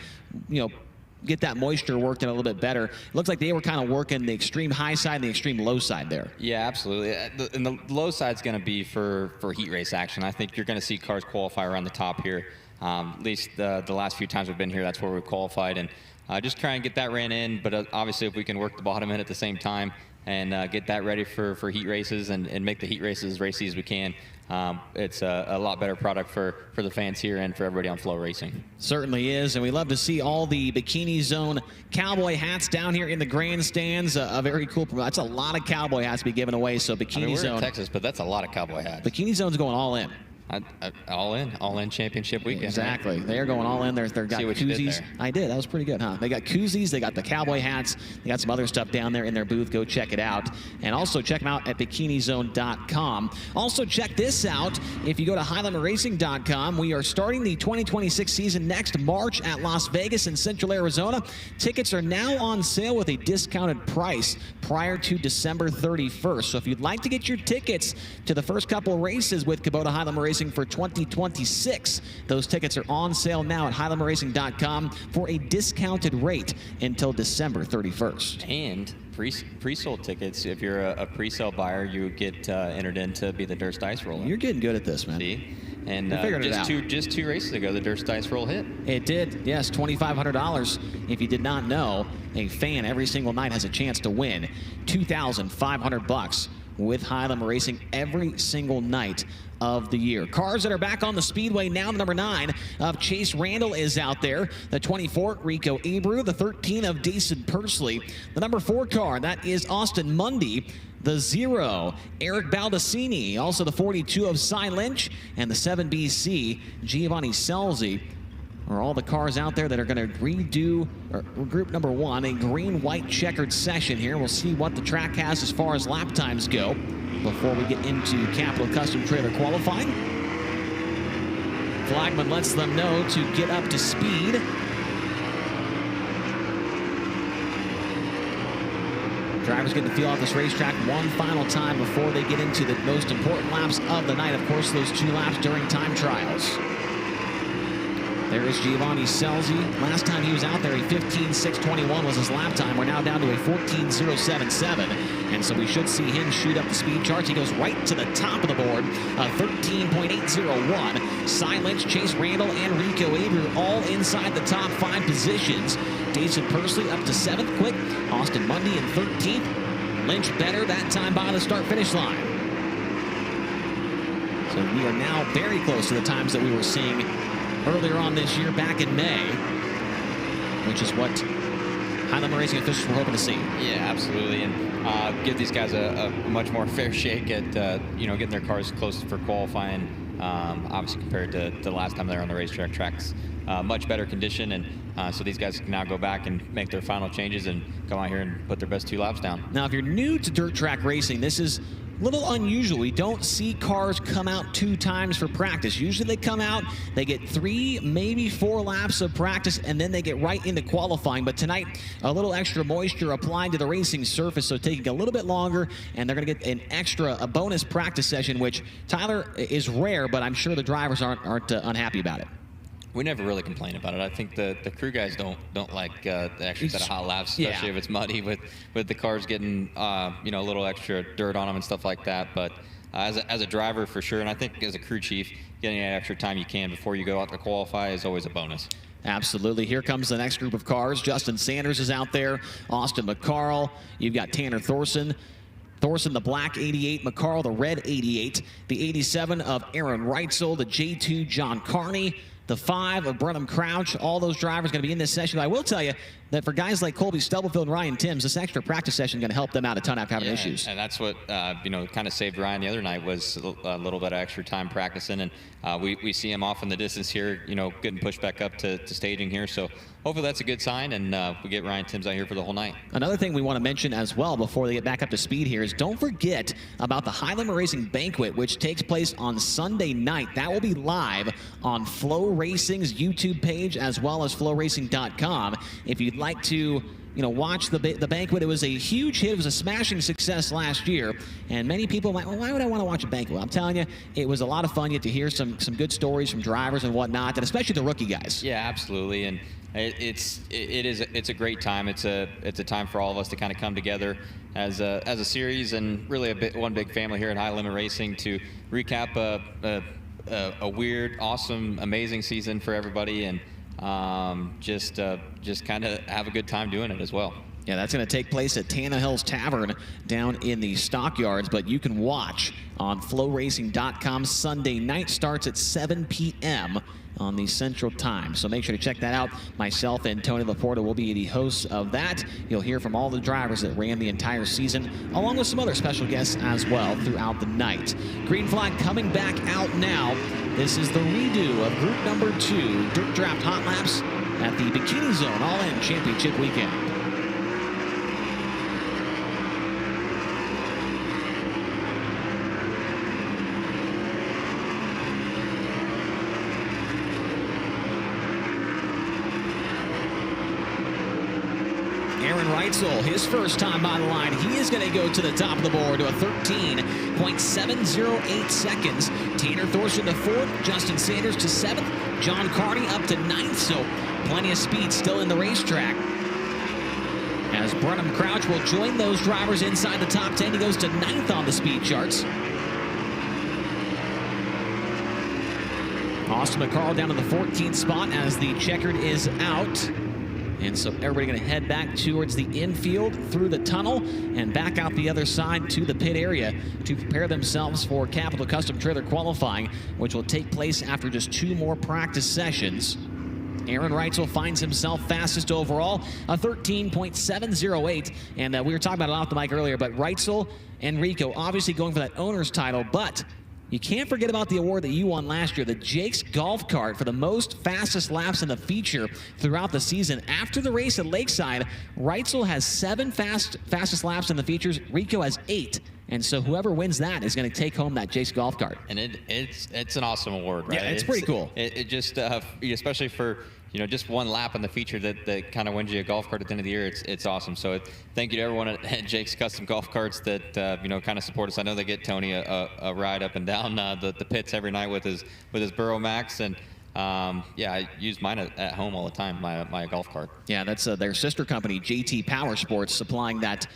get that moisture worked in a little bit better. It looks like they were kind of working the extreme high side and the extreme low side there. Yeah, absolutely. And the low side's going to be for heat race action. I think you're going to see cars qualify around the top here. At least the last few times we've been here, that's where we've qualified, and just try and get that ran in. But obviously, if we can work the bottom in at the same time and get that ready for heat races and make the heat races as racy as we can, it's a lot better product for the fans here and for everybody on FloRacing. Certainly is, and we love to see all the Bikini Zone cowboy hats down here in the grandstands. A very cool. That's a lot of cowboy hats to be given away. So Bikini Zone, we're in Texas, but that's a lot of cowboy hats. Bikini Zone's going all in. All in championship weekend. Exactly. Right? They're going all in. They've got koozies. I did. That was pretty good, huh? They got koozies. They got the cowboy hats. They got some other stuff down there in their booth. Go check it out. And also check them out at bikinizone.com. Also check this out. If you go to highlimerracing.com, we are starting the 2026 season next March at Las Vegas in Central Arizona. Tickets are now on sale with a discounted price prior to December 31st. So if you'd like to get your tickets to the first couple races with Kubota High-Limit Racing for 2026. Those tickets are on sale now at highlimerracing.com for a discounted rate until December 31st. And pre-sold tickets, if you're a pre-sale buyer, you would get entered in to be the Durst Dice Roller. You're getting good at this, man. See? And just two races ago, the Durst Dice Roll hit. It did, yes, $2,500. If you did not know, a fan every single night has a chance to win $2,500 with High-Limit Racing every single night of the year. Cars that are back on the speedway now. The number 9 of Chase Randall is out there. The 24, Rico Abreu. The 13 of Dason Pursley. The number 4 car, that is Austin Mundy. The 0, Eric Baldacini. Also the 42 of Sai Lynch. And the 7BC, Giovanni Selzi. Are all the cars out there that are going to redo group number 1, a green-white checkered session here. We'll see what the track has as far as lap times go before we get into Capital Custom Trailer qualifying. Flagman lets them know to get up to speed. Drivers get to feel out this racetrack one final time before they get into the most important laps of the night. Of course, those 2 laps during time trials. There is Giovanni Selzi. Last time he was out there, a 15.621 was his lap time. We're now down to a 14.077. And so we should see him shoot up the speed charts. He goes right to the top of the board, 13.801. Sai Lynch, Chase Randall, and Rico Abreu all inside the top 5 positions. Dason Pursley up to 7th quick. Austin Mundy in 13th. Lynch better that time by the start-finish line. So we are now very close to the times that we were seeing earlier on this year, back in May, which is what Highland Racing officials were hoping to see. Yeah, absolutely, and give these guys a much more fair shake at getting their cars close for qualifying. Obviously, compared to the last time they were on the racetrack, tracks much better condition, and so these guys can now go back and make their final changes and come out here and put their best 2 laps down. Now, if you're new to dirt track racing, this is a little unusual. We don't see cars come out 2 times for practice. Usually they come out, they get 3, maybe 4 laps of practice, and then they get right into qualifying. But tonight, a little extra moisture applied to the racing surface, so taking a little bit longer, and they're going to get a bonus practice session, which, Tyler, is rare, but I'm sure the drivers aren't unhappy about it. We never really complain about it. I think the crew guys don't like the extra set of hot laps, especially if it's muddy with the cars getting a little extra dirt on them and stuff like that. But as a driver, for sure, and I think as a crew chief, getting that extra time you can before you go out to qualify is always a bonus. Absolutely. Here comes the next group of cars. Justin Sanders is out there. Austin McCarl. You've got Tanner Thorson. Thorson, the black 88, McCarl, the red 88, the 87 of Aaron Reitzel, the J2 John Carney, the 5 of Brenham Crouch. All those drivers going to be in this session. But I will tell you that for guys like Colby Stubblefield and Ryan Timms, this extra practice session is going to help them out a ton after having issues. And that's what kind of saved Ryan the other night, was a little bit of extra time practicing, and we see him off in the distance here, getting pushed back up to staging here. So hopefully that's a good sign, and we get Ryan Timms out here for the whole night. Another thing we want to mention as well before they get back up to speed here is don't forget about the Highland Racing Banquet, which takes place on Sunday night. That will be live on FloRacing's YouTube page as well as FloRacing.com. If you'd like to watch the banquet, it was a huge hit. It was a smashing success last year, and many people might, well, why would I want to watch a banquet? Well, I'm telling you, it was a lot of fun. You get to hear some good stories from drivers and whatnot, and especially the rookie guys. Yeah, absolutely, and it's a great time. It's a time for all of us to kind of come together as a series, and really one big family here at High Limit Racing, to recap a weird, awesome, amazing season for everybody, and just kind of have a good time doing it as well. Yeah, that's going to take place at Tannehill's Tavern down in the Stockyards, but you can watch on FloRacing.com. Sunday night starts at 7 p.m. on the Central Time, so make sure to check that out. Myself and Tony Laporta will be the hosts of that. You'll hear from all the drivers that ran the entire season, along with some other special guests as well throughout the night. Green flag coming back out now. This is the redo of group number 2, Dirt Draft Hot Laps at the Bikini Zone All-In Championship Weekend. Aaron Reitzel, his first time by the line, he is going to go to the top of the board to a 13.708 seconds. Tanner Thorson to 4th, Justin Sanders to 7th, John Carney up to 9th, so plenty of speed still in the racetrack. As Brenham Crouch will join those drivers inside the top 10, he goes to 9th on the speed charts. Austin McCarl down to the 14th spot as the checkered is out. And so everybody going to head back towards the infield through the tunnel and back out the other side to the pit area to prepare themselves for Capital Custom Trailer qualifying, which will take place after just 2 more practice sessions. Aaron Reitzel finds himself fastest overall, a 13.708. And we were talking about it off the mic earlier, but Reitzel and Rico obviously going for that owner's title, but you can't forget about the award that you won last year, the Jake's Golf Cart, for the most fastest laps in the feature throughout the season. After the race at Lakeside, Reitzel has 7 fastest laps in the features. Rico has 8. And so whoever wins that is going to take home that Jake's Golf Cart. And it's an awesome award, right? Yeah, it's pretty cool. It just, especially for just one lap in the feature that kind of wins you a golf cart at the end of the year, it's awesome. So thank you to everyone at Jake's Custom Golf Carts that kind of support us. I know they get Tony a ride up and down the pits every night with his Burrow Max, and I use mine at home all the time, my golf cart. Yeah, that's their sister company, JT Power Sports, supplying that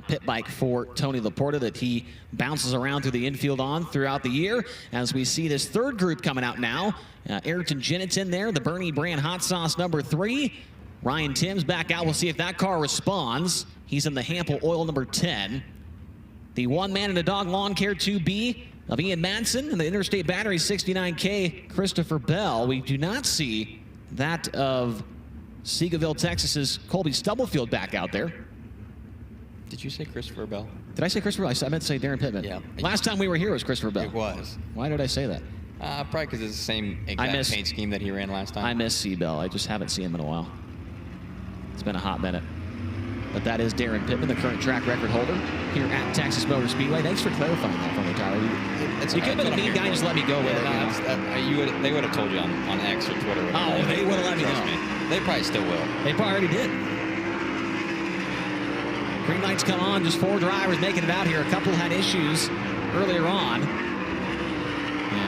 pit bike for Tony Laporta that he bounces around through the infield on throughout the year. As we see this third group coming out now, Ayrton Jennett's in there, the Bernie Brand Hot Sauce number 3. Ryan Timms back out. We'll see if that car responds. He's in the Hampel Oil number 10. The One Man and a Dog Lawn Care 2B, of Ian Madsen and the Interstate Battery 69K Christopher Bell. We do not see that of Seagoville, Texas's Colby Stubblefield back out there. Did you say Christopher Bell? Did I say Christopher Bell? I meant to say Darren Pittman. Yeah. Last time we were here was Christopher Bell. It was. Why did I say that? Probably because it's the same exact paint scheme that he ran last time. I miss Seabell. I just haven't seen him in a while. It's been a hot minute. But that is Darren Pittman, the current track record holder here at Texas Motor Speedway. Thanks for clarifying that for me, Tyler. You could have been a mean guy, just let me go with it. They would have told you on X or Twitter. Oh, they would have let me know. They probably still will. They probably already did. Green lights come on, just 4 drivers making it out here. A couple had issues earlier on.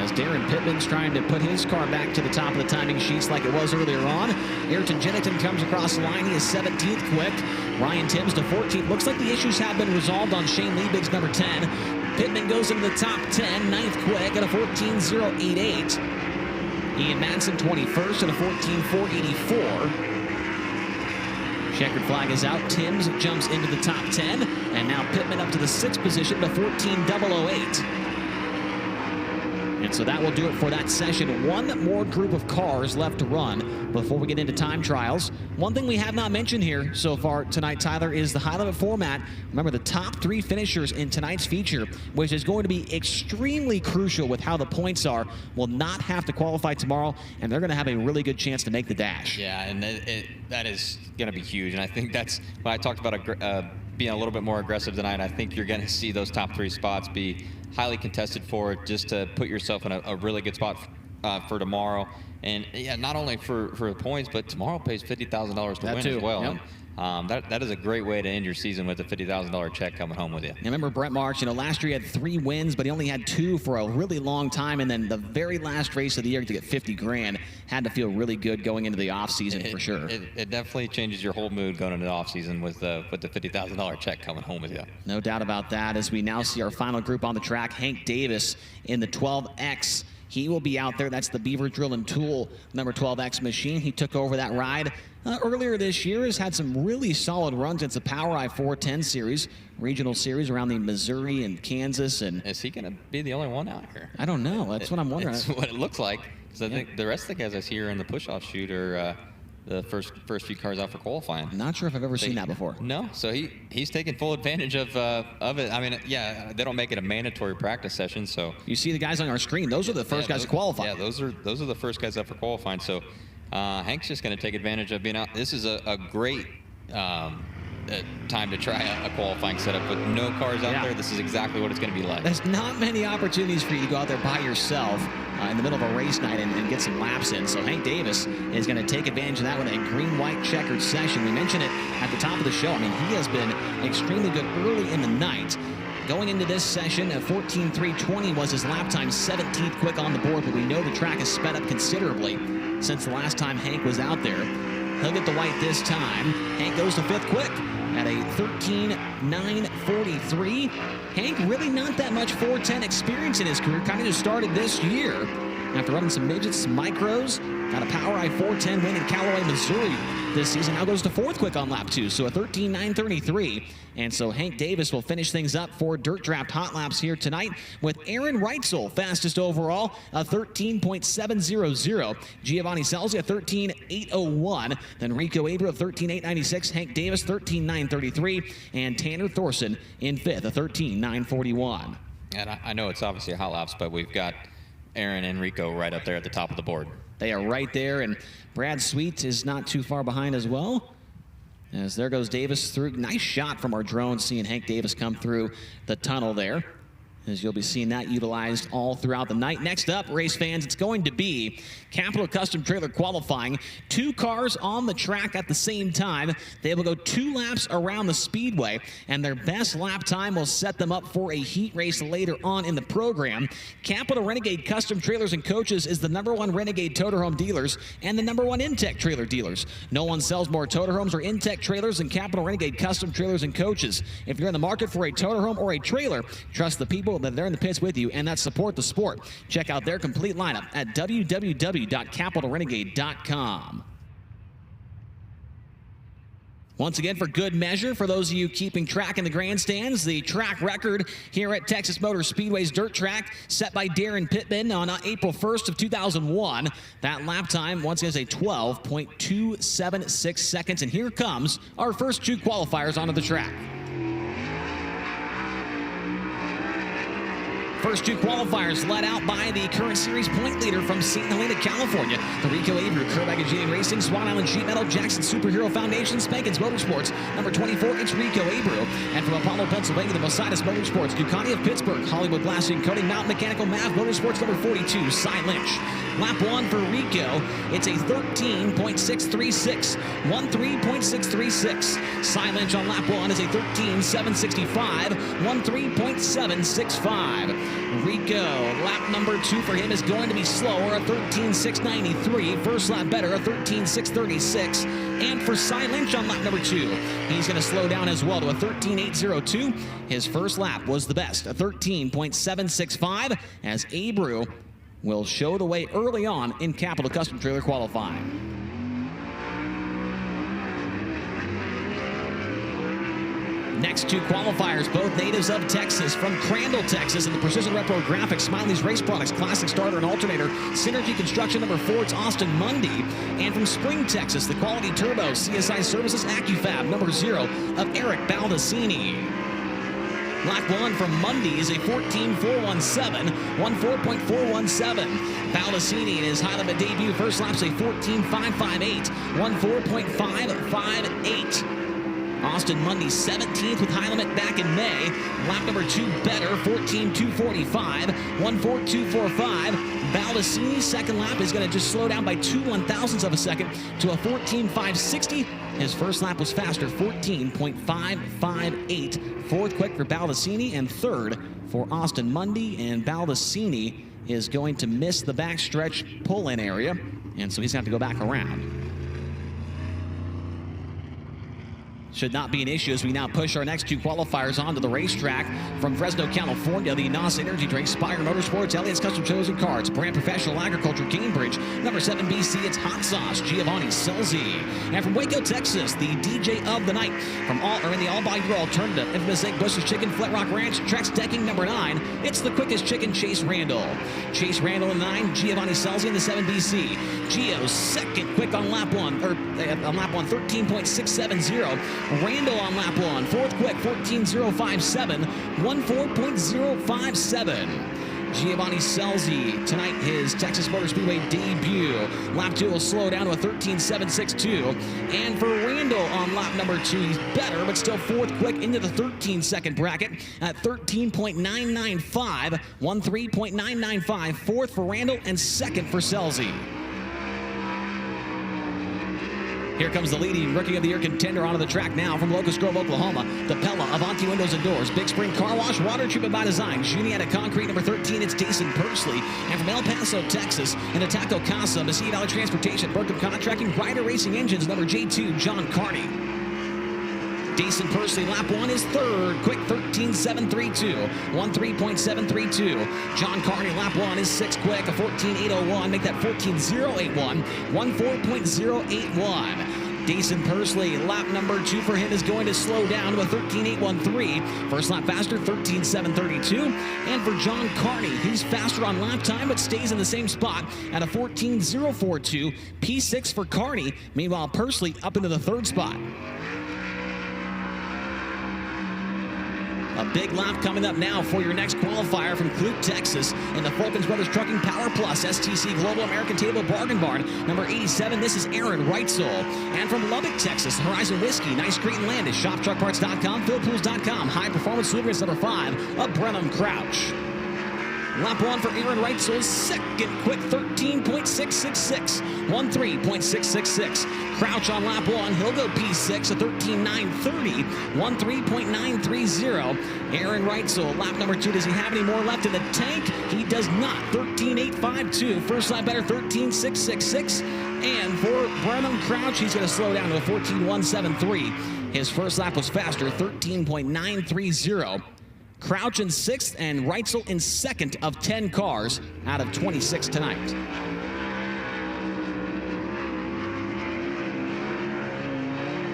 As Darren Pittman's trying to put his car back to the top of the timing sheets like it was earlier on. Ayrton Jennington comes across the line. He is 17th quick. Ryan Timms to 14th. Looks like the issues have been resolved on Shane Liebig's number 10. Pittman goes into the top 10, 9th quick at a 14.088. Ian Madsen 21st at a 14.484. Checkered flag is out. Timms jumps into the top 10. And now Pittman up to the 6th position at a 14.008. And so that will do it for that session. One more group of cars left to run before we get into time trials. One thing we have not mentioned here so far tonight, Tyler, is the high limit format. Remember, the top 3 finishers in tonight's feature, which is going to be extremely crucial with how the points are, will not have to qualify tomorrow, and they're going to have a really good chance to make the dash. Yeah, and that is going to be huge. And I think that's when I talked about being a little bit more aggressive tonight. I think you're going to see those top 3 spots be highly contested for it, just to put yourself in a really good spot for tomorrow. And yeah, not only for the points, but tomorrow pays $50,000 to win as well. Yep. And, that is a great way to end your season with a $50,000 check coming home with you. And remember Brett Marks, last year he had 3 wins, but he only had 2 for a really long time. And then the very last race of the year to get 50 grand had to feel really good going into the off season for sure. It definitely changes your whole mood going into the off season with the $50,000 check coming home with you. No doubt about that. As we now see our final group on the track, Hank Davis in the 12X. He will be out there. That's the Beaver Drill and Tool number 12X machine. He took over that ride earlier this year. Has had some really solid runs. It's a Power I 410 series, regional series around the Missouri and Kansas. And is he going to be the only one out here? I don't know. That's what I'm wondering. That's what it looks like. Because I think the rest of the guys I see here in the push-off chute are the first few cars out for qualifying. Not sure if I've ever seen that before. No, so he's taking full advantage of it. I mean, yeah, they don't make it a mandatory practice session, so you see the guys on our screen. Those are the first guys to qualify. Yeah, those are the first guys up for qualifying. So Hank's just going to take advantage of being out. This is a great time to try a qualifying setup with no cars out there. This is exactly what it's going to be like. There's not many opportunities for you to go out there by yourself in the middle of a race night and get some laps in. So Hank Davis is going to take advantage of that with a green-white checkered session. We mentioned it at the top of the show. I mean, he has been extremely good early in the night. Going into this session, at 14.320 was his lap time, 17th quick on the board, but we know the track has sped up considerably since the last time Hank was out there. He'll get the white this time. Hank goes to 5th quick at a 13.943. Hank really not that much 410 experience in his career. Kind of just started this year after running some midgets, some micros. Got a Power I 410 win in Callaway, Missouri this season. Now goes to 4th quick on lap 2, so a 13.933. And so Hank Davis will finish things up for Dirt Draft Hot Laps here tonight with Aaron Reitzel, fastest overall, a 13.700. Giovanni Selzi, a 13.801. Then Rico Abra, 13.896. Hank Davis, 13.933. And Tanner Thorson in 5th, a 13.941. And I know it's obviously a hot laps, but we've got Aaron and Rico right up there at the top of the board. They are right there, and Brad Sweet is not too far behind as well. As there goes Davis through. Nice shot from our drone, seeing Hank Davis come through the tunnel there. As you'll be seeing that utilized all throughout the night. Next up, race fans, it's going to be Capital Custom Trailer qualifying. 2 cars on the track at the same time. They will go 2 laps around the Speedway, and their best lap time will set them up for a heat race later on in the program. Capital Renegade Custom Trailers and Coaches is the #1 Renegade Toterhome dealers and the #1 Intech trailer dealers. No one sells more Toterhomes or Intech trailers than Capital Renegade Custom Trailers and Coaches. If you're in the market for a Toterhome or a trailer, trust the people that they're in the pits with you, and that support the sport. Check out their complete lineup at www.capitalrenegade.com. Once again, for good measure, for those of you keeping track in the grandstands, the track record here at Texas Motor Speedway's dirt track set by Darren Pittman on April 1st of 2001. That lap time once again is a 12.276 seconds. And here comes our first 2 qualifiers onto the track. First 2 qualifiers led out by the current series point leader from St. Helena, California, the Rico Abreu, Kerrback Engineering Racing, Swan Island Sheet Metal, Jackson Superhero Foundation, Spankins Motorsports, number 24, it's Rico Abreu. And from Apollo, Pennsylvania, the Mositas Motorsports, Ducati of Pittsburgh, Hollywood Glassing, Coating, Mountain Mechanical, MAV Motorsports, number 42, Sai Lynch. Lap 1 for Rico, it's a 13.636, 13.636. Sai Lynch on lap 1 is a 13.765, 13.765. Rico, lap number 2 for him is going to be slower, a 13.693. First lap better, a 13.636. And for Sai Lynch on lap number 2, he's going to slow down as well to a 13.802. His first lap was the best, a 13.765, as Abreu will show the way early on in Capital Custom Trailer qualifying. Next 2 qualifiers, both natives of Texas, from Crandall, Texas, and the Precision Repro Graphics, Smiley's Race Products, Classic Starter and Alternator, Synergy Construction, number 4, it's Austin Mundy. And from Spring, Texas, the Quality Turbo, CSI Services, AccuFab, number 0, of Eric Baldacini. Lap 1 from Mundy is a 14.417, 14.417. Baldacini in his high limit debut, first lap's a 14.558, 14.558. Austin Mundy 17th with high limit back in May. Lap number 2 better, 14.245, 14245. Baldacini's second lap is going to just slow down by 2 1/1000ths of a second to a 14.560. His first lap was faster, 14.558. Fourth quick for Baldacini and third for Austin Mundy. And Baldacini is going to miss the backstretch pull-in area, and so he's going to have to go back around. Should not be an issue as we now push our next 2 qualifiers onto the racetrack. From Fresno, California, the NOS Energy Drink, Spire Motorsports, Elliott's Custom Trailers and Cards, Brand Professional Agriculture, Cambridge, number 7 BC, it's Hot Sauce, Giovanni Selzy. And from Waco, Texas, the DJ of the night, from the all-by-your alternative, infamous Egg Bush's Chicken, Flat Rock Ranch, Trex Decking, number 9, it's the quickest chicken, Chase Randall. Chase Randall in 9, Giovanni Selzy in the 7 BC. Gio's second quick on lap 1, on lap 1, 13.670. Randall on lap 1, fourth quick, 14.057, 14.057. Giovanni Selzy, tonight his Texas Motor Speedway debut. Lap 2 will slow down to a 13.762. And for Randall on lap number 2, he's better, but still fourth quick into the 13-second bracket at 13.995, 13.995. Fourth for Randall and second for Selzy. Here comes the leading Rookie of the Year contender onto the track now from Locust Grove, Oklahoma. The Pella, Avanti Windows and Doors, Big Spring Car Wash, Water Treatment by Design, Juniata Concrete, number 13, it's Jason Pursley. And from El Paso, Texas, in Ataco Casa, Mesquite Valley Transportation, Burkham Contracting, Ryder Racing Engines, number J2, John Carney. Jason Pursley, lap 1 is third, quick 13.732, 13.732. John Carney, lap 1 is 6th quick, a 14.801, make that 14.081, 14.081. Jason Pursley, lap number 2 for him is going to slow down to a 13.813. First lap faster, 13.732. And for John Carney, he's faster on lap time, but stays in the same spot at a 14.042. P6 for Carney. Meanwhile, Pursley up into the 3rd spot. A big lap coming up now for your next qualifier from Clute, Texas, in the Fulkins Brothers Trucking Power Plus STC Global American Table Bargain Barn, number 87. This is Aaron Reitzel. And from Lubbock, Texas, Horizon Whiskey, Nice Crete and Landis, ShopTruckParts.com, PhilPools.com, High Performance Lubricants, number 5, of Brenham Crouch. Lap 1 for Aaron Reitzel, second quick 13.666, 13.666. Crouch on lap 1, he'll go P6 at 13.930, 13.930. Aaron Reitzel, lap number 2, does he have any more left in the tank? He does not, 13.852. First lap better, 13.666. And for Brenham Crouch, he's going to slow down to a 14.173. His first lap was faster, 13.930. Crouch in 6th and Reitzel in 2nd of 10 cars out of 26 tonight.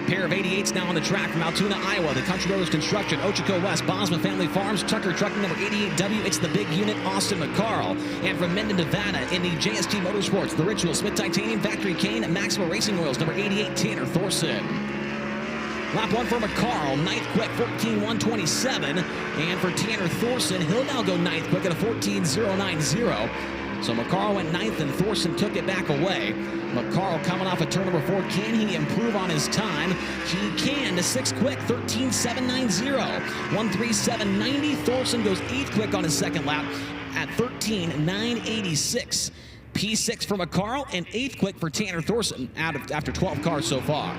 Pair of 88s now on the track from Altoona, Iowa. The Country Brothers Construction, Ochako West, Bosma Family Farms, Tucker Trucking, number 88W. It's the big unit, Austin McCarl. And from Mendon, Nevada, in the JST Motorsports, the Ritual, Smith Titanium, Factory Cane, and Maxwell Racing Oils, number 88, Tanner Thorson. Lap 1 for McCarl, 9th quick, 14.127. And for Tanner Thorson, he'll now go 9th quick at a 14.090. So McCarl went 9th and Thorson took it back away. McCarl coming off of turn number 4. Can he improve on his time? He can. To 6th quick, 13.790. 137.90. Thorson goes 8th quick on his second lap at 13.986. P6 for McCarl and 8th quick for Tanner Thorson after 12 cars so far.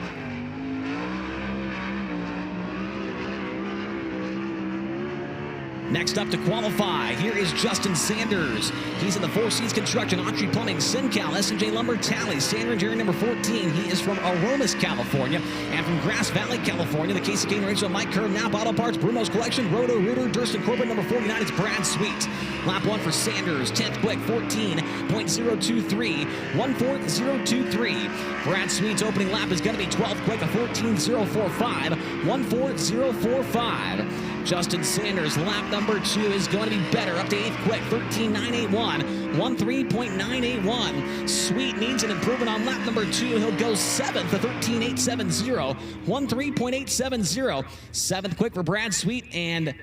Next up to qualify, here is Justin Sanders. He's in the Four Seas Construction, Autry Plumbing, SinCal, S&J Lumber, Tally. Sanders, jersey number 14. He is from Aromas, California. And from Grass Valley, California, the Casey Kane Rachel, Mike Kerr, Napa Auto Parts, Bruno's Collection, Roto Rooter, Durston Corbett, number 49. It's Brad Sweet. Lap 1 for Sanders, 10th quick, 14.023. 14023. Brad Sweet's opening lap is going to be 12th quick, a 14.045. 14045. Justin Sanders, lap number 2 is going to be better, up to 8th quick, 13.981, 13.981. Sweet needs an improvement on lap number 2. He'll go 7th, a 13.870, 13.870. 7th quick for Brad Sweet, and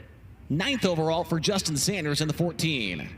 9th overall for Justin Sanders in the 14.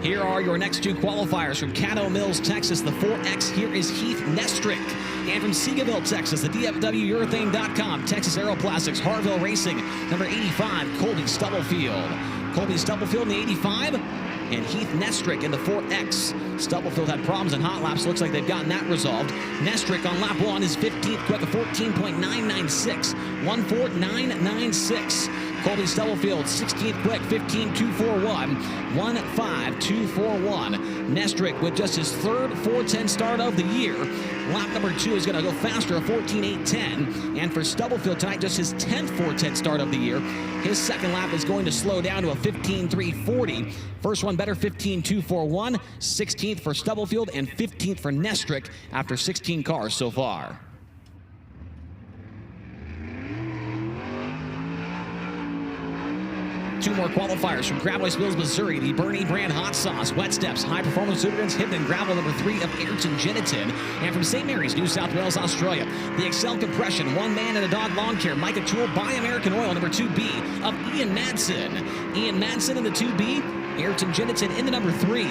Here are your next 2 qualifiers from Caddo Mills, Texas. The 4X, here is Heath Nestrick. And from Seagaville, Texas, the DFWUrethane.com, Texas Aeroplastics, Harville Racing, number 85, Colby Stubblefield. Colby Stubblefield in the 85, and Heath Nestrick in the 4X. Stubblefield had problems in hot laps. Looks like they've gotten that resolved. Nestrick on lap 1 is 15th quick, a 14.996, 14996. Colby Stubblefield, 16th quick, 15.241, 15241. Nestrick with just his 3rd 410 start of the year. Lap number 2 is going to go faster, a 14.810. And for Stubblefield tonight, just his 10th 410 start of the year. His second lap is going to slow down to a 15.340. First one better, 15.241. 16th for Stubblefield and 15th for Nestrick after 16 cars so far. Two more qualifiers from Crabway Mills, Missouri. The Bernie brand hot sauce, wet steps, high performance lubricants, Hidden Gravel, number 3 of Ayrton Genitin. And from St. Mary's, New South Wales, Australia, the Excel Compression, One Man and a Dog Lawn Care, Micah Tool, Buy American Oil, number 2B of Ian Madsen. Ian Madsen in the 2B, Ayrton Genitin in the number 3.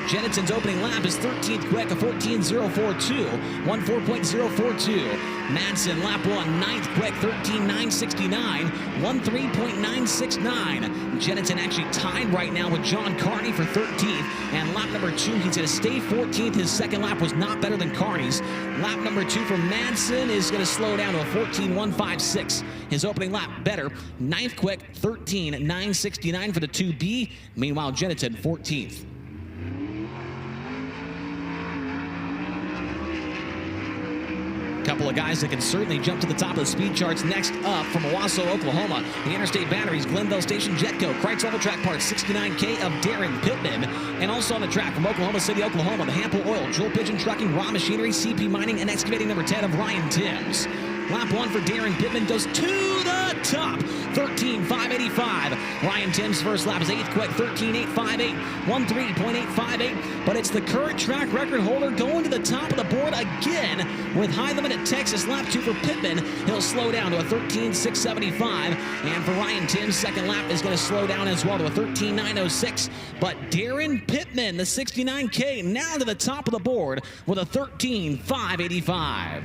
Genitin's opening lap is 13th quick, a 14.042, 14.042. Madsen, lap 1, 9th quick, 13.969, 13.969. Genitin actually tied right now with John Carney for 13th. And lap number 2, he's going to stay 14th. His second lap was not better than Carney's. Lap number 2 for Madsen is going to slow down to a 14.156. His opening lap better. 9th quick, 13.969 for the 2B. Meanwhile, Genitin 14th. Couple of guys that can certainly jump to the top of the speed charts. Next up from Owasso, Oklahoma, the Interstate Batteries, Glenville Station, Jetco, Kreitz Oval Track Parts, 69K of Darren Pittman. And also on the track from Oklahoma City, Oklahoma, the Hampel Oil, Joel Pigeon Trucking, Raw Machinery, CP Mining, and Excavating, number 10 of Ryan Timms. Lap 1 for Darren Pittman goes to the top, 13.585. Ryan Timms' first lap is 8th quick, 13.858, 13.858. But it's the current track record holder going to the top of the board again with High Limit at Texas. Lap 2 for Pittman. He'll slow down to a 13.675. And for Ryan Timms, second lap is going to slow down as well to a 13.906. But Darren Pittman, the 69K, now to the top of the board with a 13.585.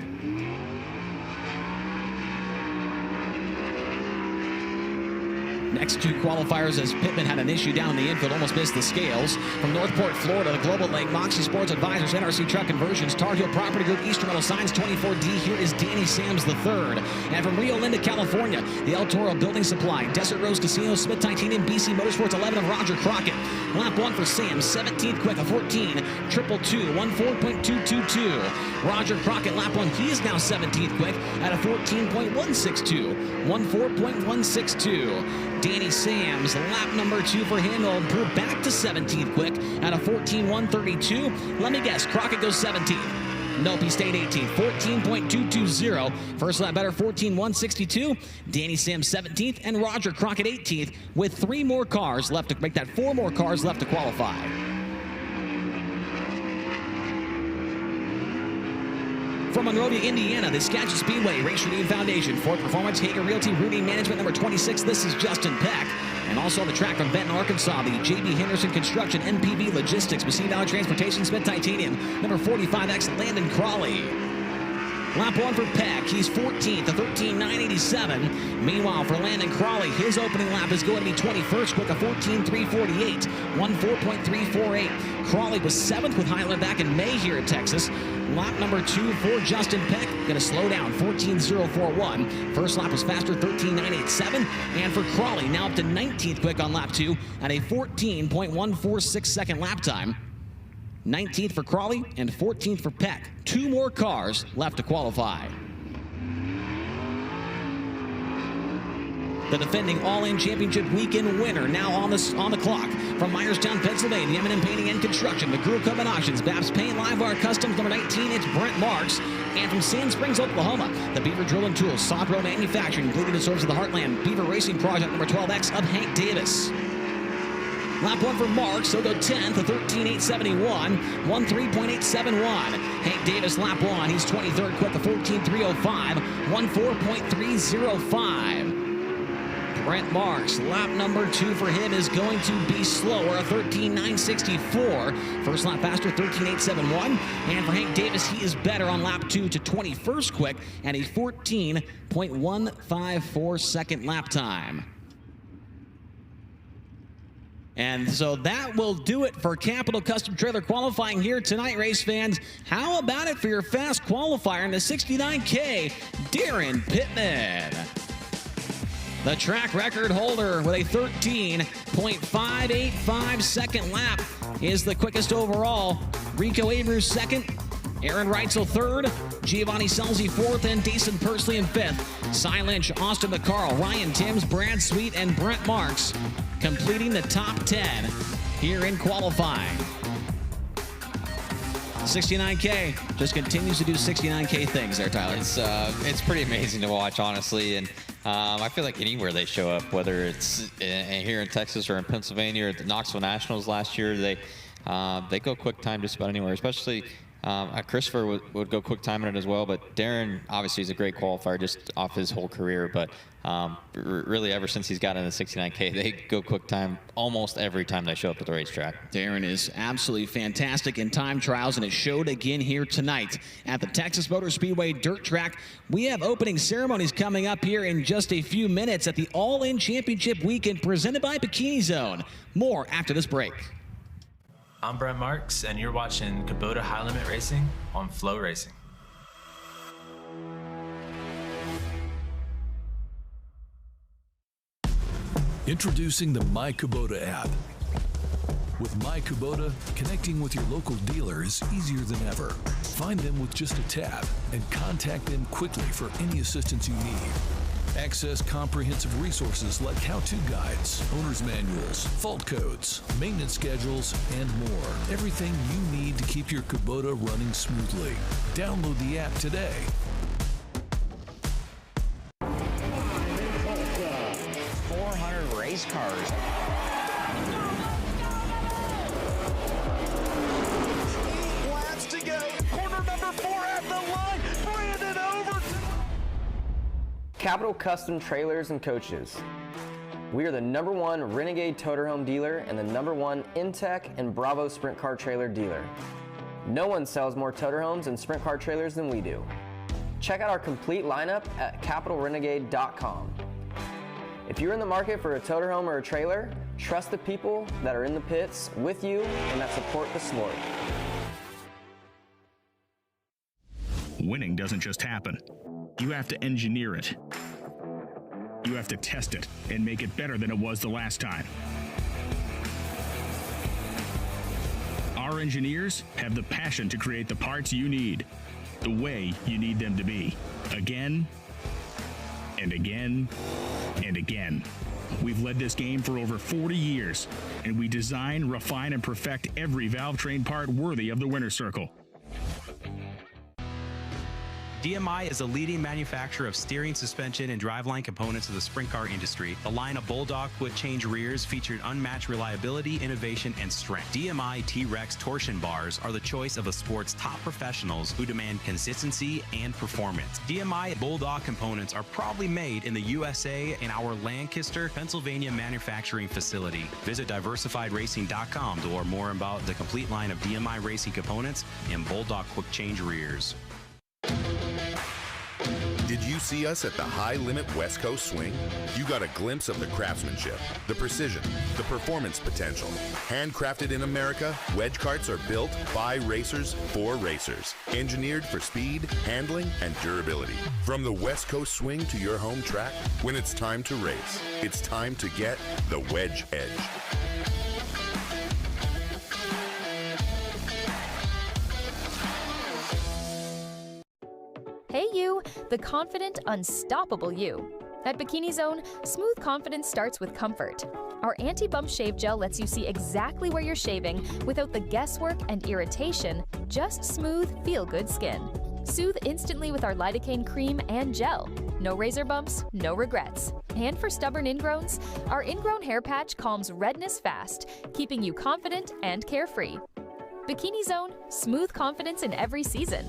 Next 2 qualifiers as Pittman had an issue down in the infield, almost missed the scales. From Northport, Florida, the Global Lake, Moxie Sports Advisors, NRC Truck Conversions, Tar Heel Property Group, Eastern Metal Signs, 24D, here is Danny Sams III. And from Rio Linda, California, the El Toro Building Supply, Desert Rose Casino, Smith Titanium, BC Motorsports, 11 of Roger Crockett. Lap 1 for Sam, 17th quick, a 14.222, 14.222. Roger Crockett, lap 1, he is now 17th quick at a 14.162, 14.162. Danny Sams, lap number 2 for him. He'll improve back to 17th quick at a 14.132. Let me guess, Crockett goes 17th. Nope, he stayed 18th. 14.220. First lap better, 14.162. Danny Sams 17th and Roger Crockett 18th with 3 more cars left to make that 4 more cars left to qualify. From Monrovia, Indiana, the Skagit Speedway, Race Redeem Foundation, Ford Performance, Hager Realty, Routine Management, number 26. This is Justin Peck. And also on the track from Benton, Arkansas, the J.B. Henderson Construction, NPV Logistics, Machine Dollar Transportation, Smith Titanium, number 45X, Landon Crawley. Lap 1 for Peck, he's 14th, a 13.987. Meanwhile, for Landon Crawley, his opening lap is going to be 21st, quick a 14.348, 14.348. Crawley was 7th with Highland back in May here at Texas. Lap number 2 for Justin Peck, going to slow down, 14.041. First lap was faster, 13.987. And for Crawley, now up to 19th quick on lap 2 at a 14.146 second lap time. 19th for Crawley and 14th for Peck. 2 more cars left to qualify. The defending All-In Championship weekend winner now on the clock. From Myerstown, Pennsylvania, M&M Painting and Construction, McGrew Equipment Auctions, Babs Paint, Livewire Customs, number 19, it's Brent Marks. And from Sand Springs, Oklahoma, the Beaver Drill and Tools, Sawbro Manufacturing, including the source of the Heartland, Beaver Racing Project, number 12X of Hank Davis. Lap 1 for Marks, he'll go 10th, a 13.871, 13.871. Hank Davis, lap 1, he's 23rd, quick, a 14.305, 14.305. Brent Marks, lap number 2 for him is going to be slower, a 13.964. First lap faster, 13.871. And for Hank Davis, he is better on lap 2 to 21st quick and a 14.154 second lap time. And so that will do it for Capital Custom Trailer qualifying here tonight, race fans. How about it for your fast qualifier in the 69K, Darren Pittman? The track record holder with a 13.585 second lap is the quickest overall. Rico Abreu second, Aaron Reitzel third, Giovanni Selzy fourth, and Dason Pursley in fifth. Sai Lynch, Austin McCarl, Ryan Timms, Brad Sweet, and Brent Marks completing the top 10 here in qualifying. 69K just continues to do 69K things there, Tyler. It's pretty amazing to watch, honestly, and I feel like anywhere they show up, whether it's here in Texas or in Pennsylvania or at the Knoxville Nationals last year, they go quick time just about anywhere, especially Christopher would go quick time in it as well, but Darren obviously is a great qualifier just off his whole career, but really ever since he's gotten in the 69K, they go quick time almost every time they show up at the racetrack. Darren is absolutely fantastic in time trials, and it showed again here tonight at the Texas Motor Speedway dirt track. We have opening ceremonies coming up here in just a few minutes at the All-In Championship weekend presented by Bikini Zone. More after this break. I'm Brent Marks, and you're watching Kubota High Limit Racing on FloRacing. Introducing the My Kubota app. With My Kubota, connecting with your local dealer is easier than ever. Find them with just a tap and contact them quickly for any assistance you need. Access comprehensive resources like how-to guides, owner's manuals, fault codes, maintenance schedules, and more. Everything you need to keep your Kubota running smoothly. Download the app today. 400 race cars. Laps to go. Corner number 4 at the line. Brandon over. Capital Custom Trailers and Coaches. We are the #1 Renegade Toterhome dealer and the #1 Intech and Bravo Sprint Car Trailer dealer. No one sells more Toterhomes and Sprint Car Trailers than we do. Check out our complete lineup at capitalrenegade.com. If you're in the market for a Toterhome or a trailer, trust the people that are in the pits with you and that support the sport. Winning doesn't just happen. You have to engineer it. You have to test it and make it better than it was the last time. Our engineers have the passion to create the parts you need, the way you need them to be, again and again and again. We've led this game for over 40 years, and we design, refine, and perfect every valve train part worthy of the winner's circle. DMI is a leading manufacturer of steering, suspension, and driveline components of the sprint car industry. The line of Bulldog quick change rears featured unmatched reliability, innovation, and strength. DMI T-Rex torsion bars are the choice of the sport's top professionals who demand consistency and performance. DMI Bulldog components are proudly made in the USA in our Lancaster, Pennsylvania manufacturing facility. Visit diversifiedracing.com to learn more about the complete line of DMI racing components and Bulldog quick change rears. Did you see us at the High Limit West Coast Swing? You got a glimpse of the craftsmanship, the precision, the performance potential. Handcrafted in America, wedge carts are built by racers for racers. Engineered for speed, handling, and durability. From the West Coast Swing to your home track, when it's time to race, it's time to get the Wedge Edge. Hey you, the confident, unstoppable you. At Bikini Zone, smooth confidence starts with comfort. Our anti-bump shave gel lets you see exactly where you're shaving without the guesswork and irritation, just smooth, feel-good skin. Soothe instantly with our lidocaine cream and gel. No razor bumps, no regrets. And for stubborn ingrowns, our ingrown hair patch calms redness fast, keeping you confident and carefree. Bikini Zone, smooth confidence in every season.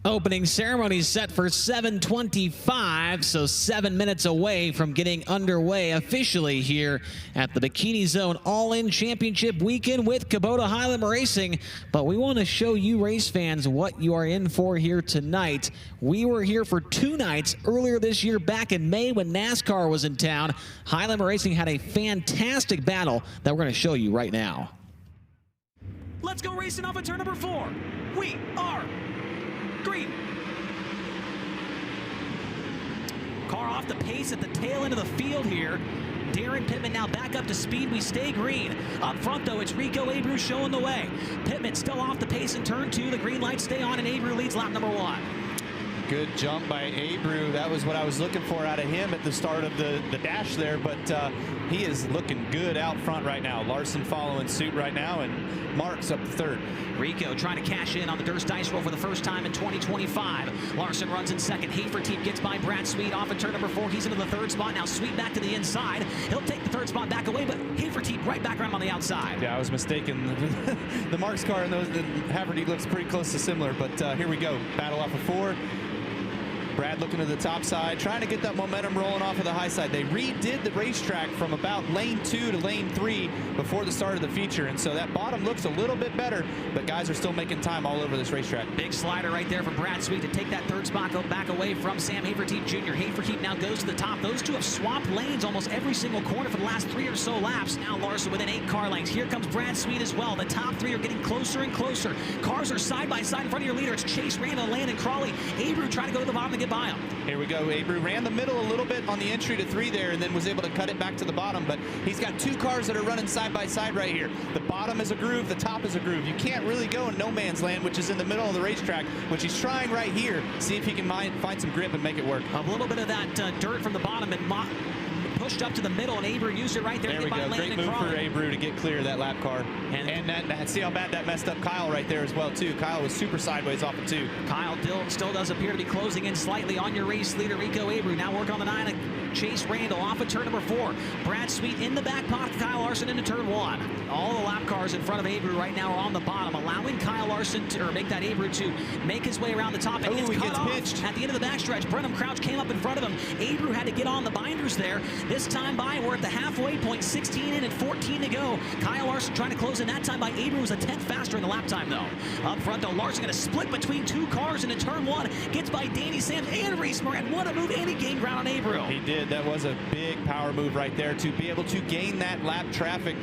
Opening ceremony set for 7:25, so 7 minutes away from getting underway officially here at the Bikini Zone All-In Championship Weekend with Kubota Highland Racing. But we want to show you race fans what you are in for here tonight. We were here for 2 nights earlier this year back in May when NASCAR was in town. Highland Racing had a fantastic battle that we're going to show you right now. Let's go racing off of turn number 4. We are green. Car off the pace at the tail end of the field here. Darren Pittman now back up to speed. We stay green. Up front, though, it's Rico Abreu showing the way. Pittman still off the pace in turn 2. The green lights stay on, and Abreu leads lap number 1. Good jump by Abreu. That was what I was looking for out of him at the start of the dash there, but he is looking good out front right now. Larson following suit right now, and Marks up to third. Rico trying to cash in on the Durst dice roll for the first time in 2025. Larson runs in second. Haferteep gets by Brad Sweet off at turn number 4. He's into the 3rd spot. Now Sweet back to the inside. He'll take the 3rd spot back away, but Haferteep right back around on the outside. Yeah, I was mistaken. The Marks car and Haferteep looks pretty close to similar, but here we go. Battle off of 4. Brad looking to the top side, trying to get that momentum rolling off of the high side. They redid the racetrack from about lane 2 to lane 3 before the start of the feature, and so that bottom looks a little bit better, but guys are still making time all over this racetrack. Big slider right there from Brad Sweet to take that 3rd spot, go back away from Sam Haferteep Jr. Haferteep now goes to the top. Those two have swapped lanes almost every single corner for the last 3 or so laps. Now Larson within 8 car lengths. Here comes Brad Sweet as well. The top 3 are getting closer and closer. Cars are side by side in front of your leader. It's Chase Randall, Landon Crawley. Abreu trying to go to the bottom to get by him. Here we go. Abreu ran the middle a little bit on the entry to 3 there, and then was able to cut it back to the bottom, but he's got 2 cars that are running side by side right here. The bottom is a groove, the top is a groove. You can't really go in no man's land, which is in the middle of the racetrack, which he's trying right here. See if he can find some grip and make it work. A little bit of that dirt from the bottom and pushed up to the middle, and Abreu used it right there. There we go. Great move for Abreu to get clear of that lap car. And that, see how bad that messed up Kyle right there as well, too. Kyle was super sideways off of 2. Kyle Dillon still does appear to be closing in slightly on your race leader, Rico Abreu. Now work on the 9. Chase Randall off of turn number 4. Brad Sweet in the back pocket. Kyle Larson into turn 1. All the lap cars in front of Abreu right now are on the bottom, allowing Kyle Larson to, or make that Abreu to make his way around the top. And he gets pitched at the end of the backstretch. Brenham Crouch came up in front of him. Abreu had to get on the binders there. This time by, we're at the halfway point, 16 in and 14 to go. Kyle Larson trying to close in. That time by Abreu was a 10th faster in the lap time, though. Up front, though, Larson going to split between 2 cars into turn 1. Gets by Danny Sams and Reese Moran. What a move, and he gained ground on Abreu. He did. That was a big power move right there to be able to gain that lap traffic,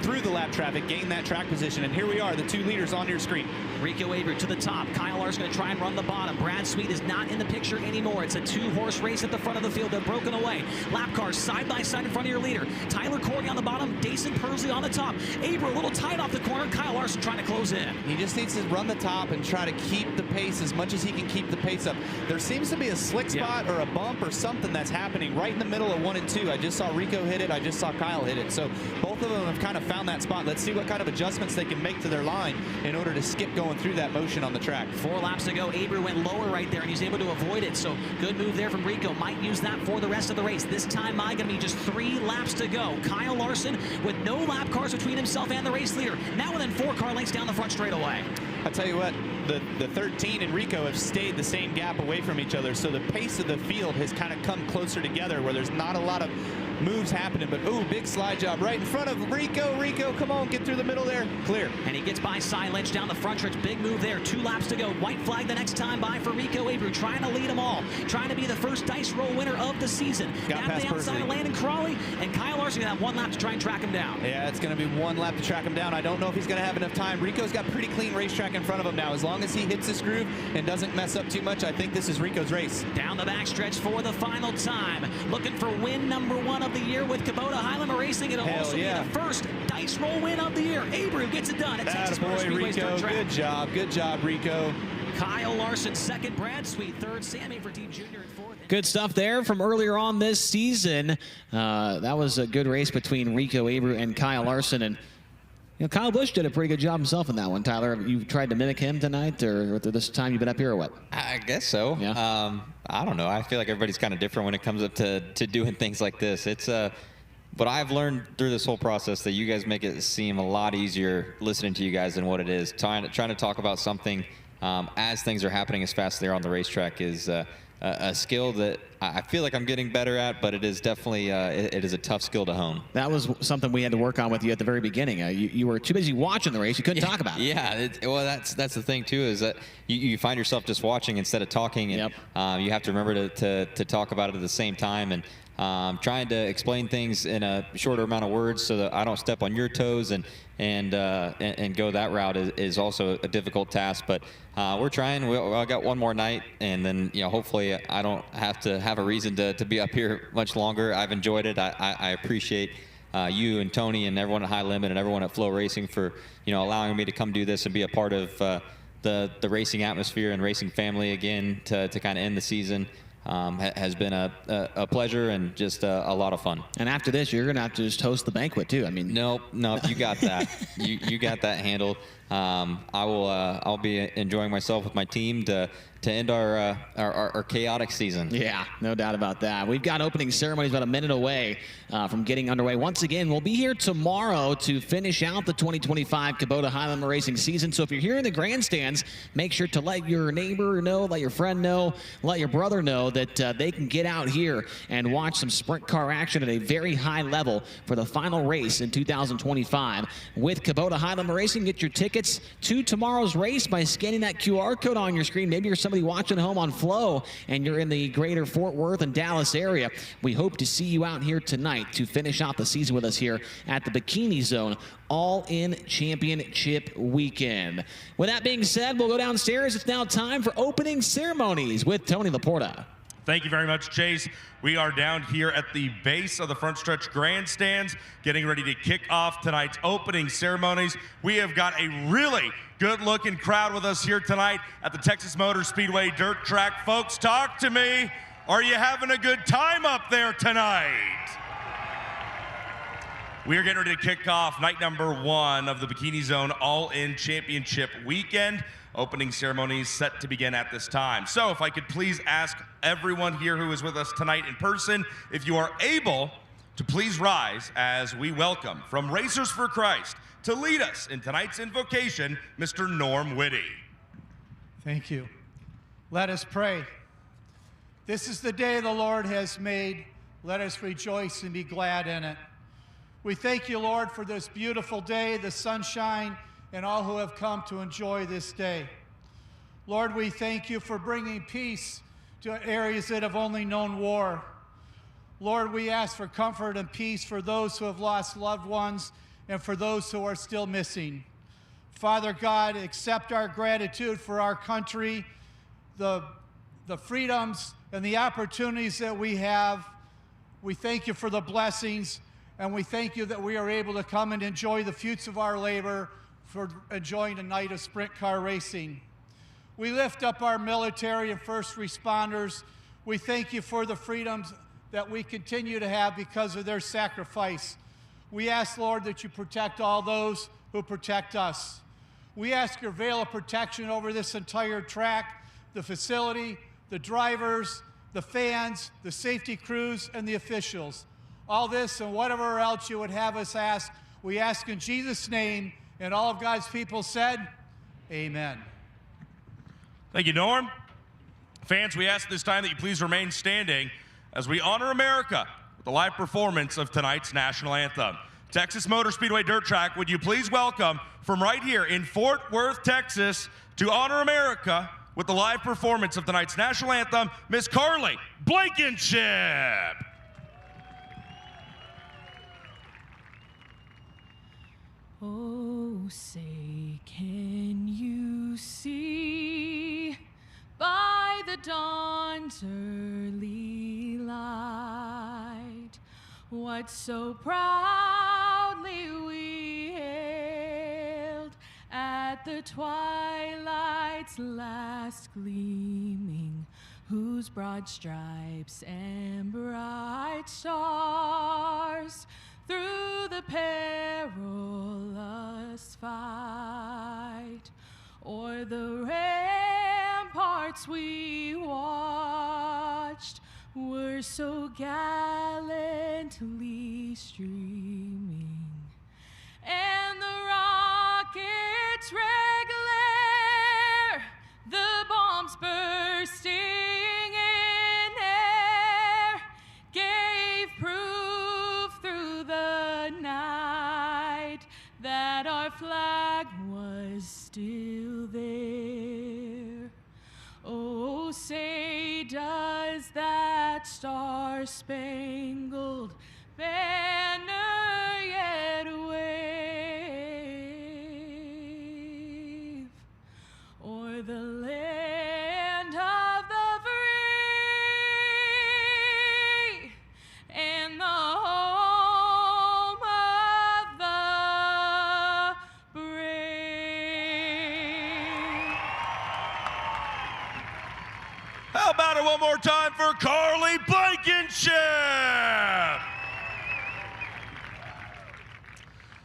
through the lap traffic, gain that track position. And here we are, the 2 leaders on your screen. Rico Abreu to the top. Kyle Larson going to try and run the bottom. Brad Sweet is not in the picture anymore. It's a 2-horse race at the front of the field. They're broken away. Lap cars side by side in front of your leader. Tyler Cordy on the bottom. Dason Pursley on the top. Abreu a little tight off the corner. Kyle Larson trying to close in. He just needs to run the top and try to keep the pace as much as he can keep the pace up. There seems to be a slick spot or a bump or something that's happening right in the middle of 1 and 2. I just saw Rico hit it. I just saw Kyle hit it. So both of them have kind of found that spot. Let's see what kind of adjustments they can make to their line in order to skip going through that motion on the track. 4 laps to go. Abreu went lower right there, and he's able to avoid it. So good move there from Rico. Might use that for the rest of the race. This time, going to be just 3 laps to go. Kyle Larson with no lap cars between himself and the race leader. Now within 4 car lengths down the front straightaway. I tell you what, the 13 and Rico have stayed the same gap away from each other, so the pace of the field has kind of come closer together where there's not a lot of moves happening, but ooh, big slide job right in front of Rico. Rico, come on, get through the middle there. Clear. And he gets by Sai Lynch down the front stretch. Big move there. 2 laps to go. White flag the next time by for Rico Abreu, trying to lead them all. Trying to be the first dice roll winner of the season. Down to the outside of Landon Crawley, and Kyle Larson going to have 1 lap to try and track him down. Yeah, it's going to be 1 lap to track him down. I don't know if he's going to have enough time. Rico's got pretty clean racetrack in front of him now. As long as he hits this groove and doesn't mess up too much, I think this is Rico's race. Down the backstretch for the final time. Looking for win number 1 of the year with Kubota Highland Racing. It'll also be the first dice roll win of the year. Abreu gets it done at Texas Motor Speedway's dirt track. Good job, Rico. Kyle Larson 2nd, Brad Sweet 3rd, Sam Haferteep Jr. at 4th. Good stuff there from earlier on this season. That was a good race between Rico Abreu and Kyle Larson. And you know, Kyle Busch did a pretty good job himself in that one. Tyler, have you tried to mimic him tonight, or this time you've been up here, or what? I guess so. Yeah. I don't know. I feel like everybody's kind of different when it comes up to doing things like this. It's but I've learned through this whole process that you guys make it seem a lot easier listening to you guys than what it is. Trying to talk about something as things are happening as fast as they are on the racetrack is a skill that I feel like I'm getting better at, but it is definitely it is a tough skill to hone. That was something we had to work on with you at the very beginning. You were too busy watching the race. You couldn't talk about it. Yeah, well, that's the thing too, is that you find yourself just watching instead of talking, and you have to remember to talk about it at the same time, and trying to explain things in a shorter amount of words so that I don't step on your toes and go that route is also a difficult task. But we're trying. I got one more night, and then hopefully I don't have to have a reason to be up here much longer. I've enjoyed it. I appreciate you and Tony and everyone at High Limit and everyone at FloRacing for allowing me to come do this and be a part of the racing atmosphere and racing family again to kind of end the season. Has been a pleasure and just a lot of fun. And after this, you're going to have to just host the banquet too. I mean, nope, you got that. you got that handled. I'll be enjoying myself with my team to end our chaotic season. Yeah, no doubt about that. We've got opening ceremonies about a minute away from getting underway. Once again, we'll be here tomorrow to finish out the 2025 Kubota High Limit Racing season. So if you're here in the grandstands, make sure to let your neighbor know, let your friend know, let your brother know that they can get out here and watch some sprint car action at a very high level for the final race in 2025 with Kubota High Limit Racing. Get your tickets to tomorrow's race by scanning that QR code on your screen. Maybe you're somebody watching home on Flow and you're in the greater Fort Worth and Dallas area. We hope to see you out here tonight to finish out the season with us here at the Bikini Zone All-In Championship Weekend. With that being said, we'll go downstairs. It's now time for opening ceremonies with Tony Laporta. Thank you very much, Chase. We are down here at the base of the front stretch grandstands, getting ready to kick off tonight's opening ceremonies. We have got a really good-looking crowd with us here tonight at the Texas Motor Speedway dirt track. Folks, talk to me. Are you having a good time up there tonight? We are getting ready to kick off night number 1 of the Bikini Zone All-In Championship Weekend. Opening ceremonies set to begin at this time. So if I could please ask everyone here who is with us tonight in person, if you are able to please rise as we welcome from Racers for Christ to lead us in tonight's invocation, Mr. Norm Whitty. Thank you. Let us pray. This is the day the Lord has made. Let us rejoice and be glad in it. We thank you, Lord, for this beautiful day, the sunshine, and all who have come to enjoy this day. Lord, we thank you for bringing peace to areas that have only known war. Lord, we ask for comfort and peace for those who have lost loved ones and for those who are still missing. Father God, accept our gratitude for our country, the freedoms and the opportunities that we have. We thank you for the blessings, and we thank you that we are able to come and enjoy the fruits of our labor for enjoying a night of sprint car racing. We lift up our military and first responders. We thank you for the freedoms that we continue to have because of their sacrifice. We ask, Lord, that you protect all those who protect us. We ask your veil of protection over this entire track, the facility, the drivers, the fans, the safety crews, and the officials. All this and whatever else you would have us ask, we ask in Jesus' name. And all of God's people said, amen. Thank you, Norm. Fans, we ask this time that you please remain standing as we honor America with the live performance of tonight's national anthem. Texas Motor Speedway Dirt Track, would you please welcome from right here in Fort Worth, Texas, to honor America with the live performance of tonight's national anthem, Miss Carly Blankenship. Oh, say, can you see by the dawn's early light what so proudly we hailed at the twilight's last gleaming, whose broad stripes and bright stars through the perilous fight o'er the ramparts we watched were so gallantly streaming, and the rocket's red glare say does that star-spangled banner yet wave o'er the land of the free and the home of the brave. How about it one more time for Carly Blankenship?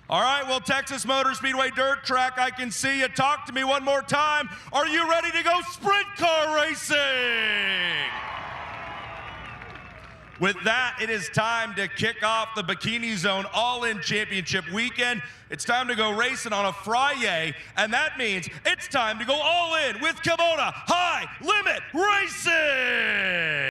All right, well, Texas Motor Speedway Dirt Track, I can see you. Talk to me one more time. Are you ready to go sprint car racing? With that, it is time to kick off the Bikini Zone All-In Championship weekend. It's time to go racing on a Friday, and that means it's time to go all in with Kubota High Limit Racing!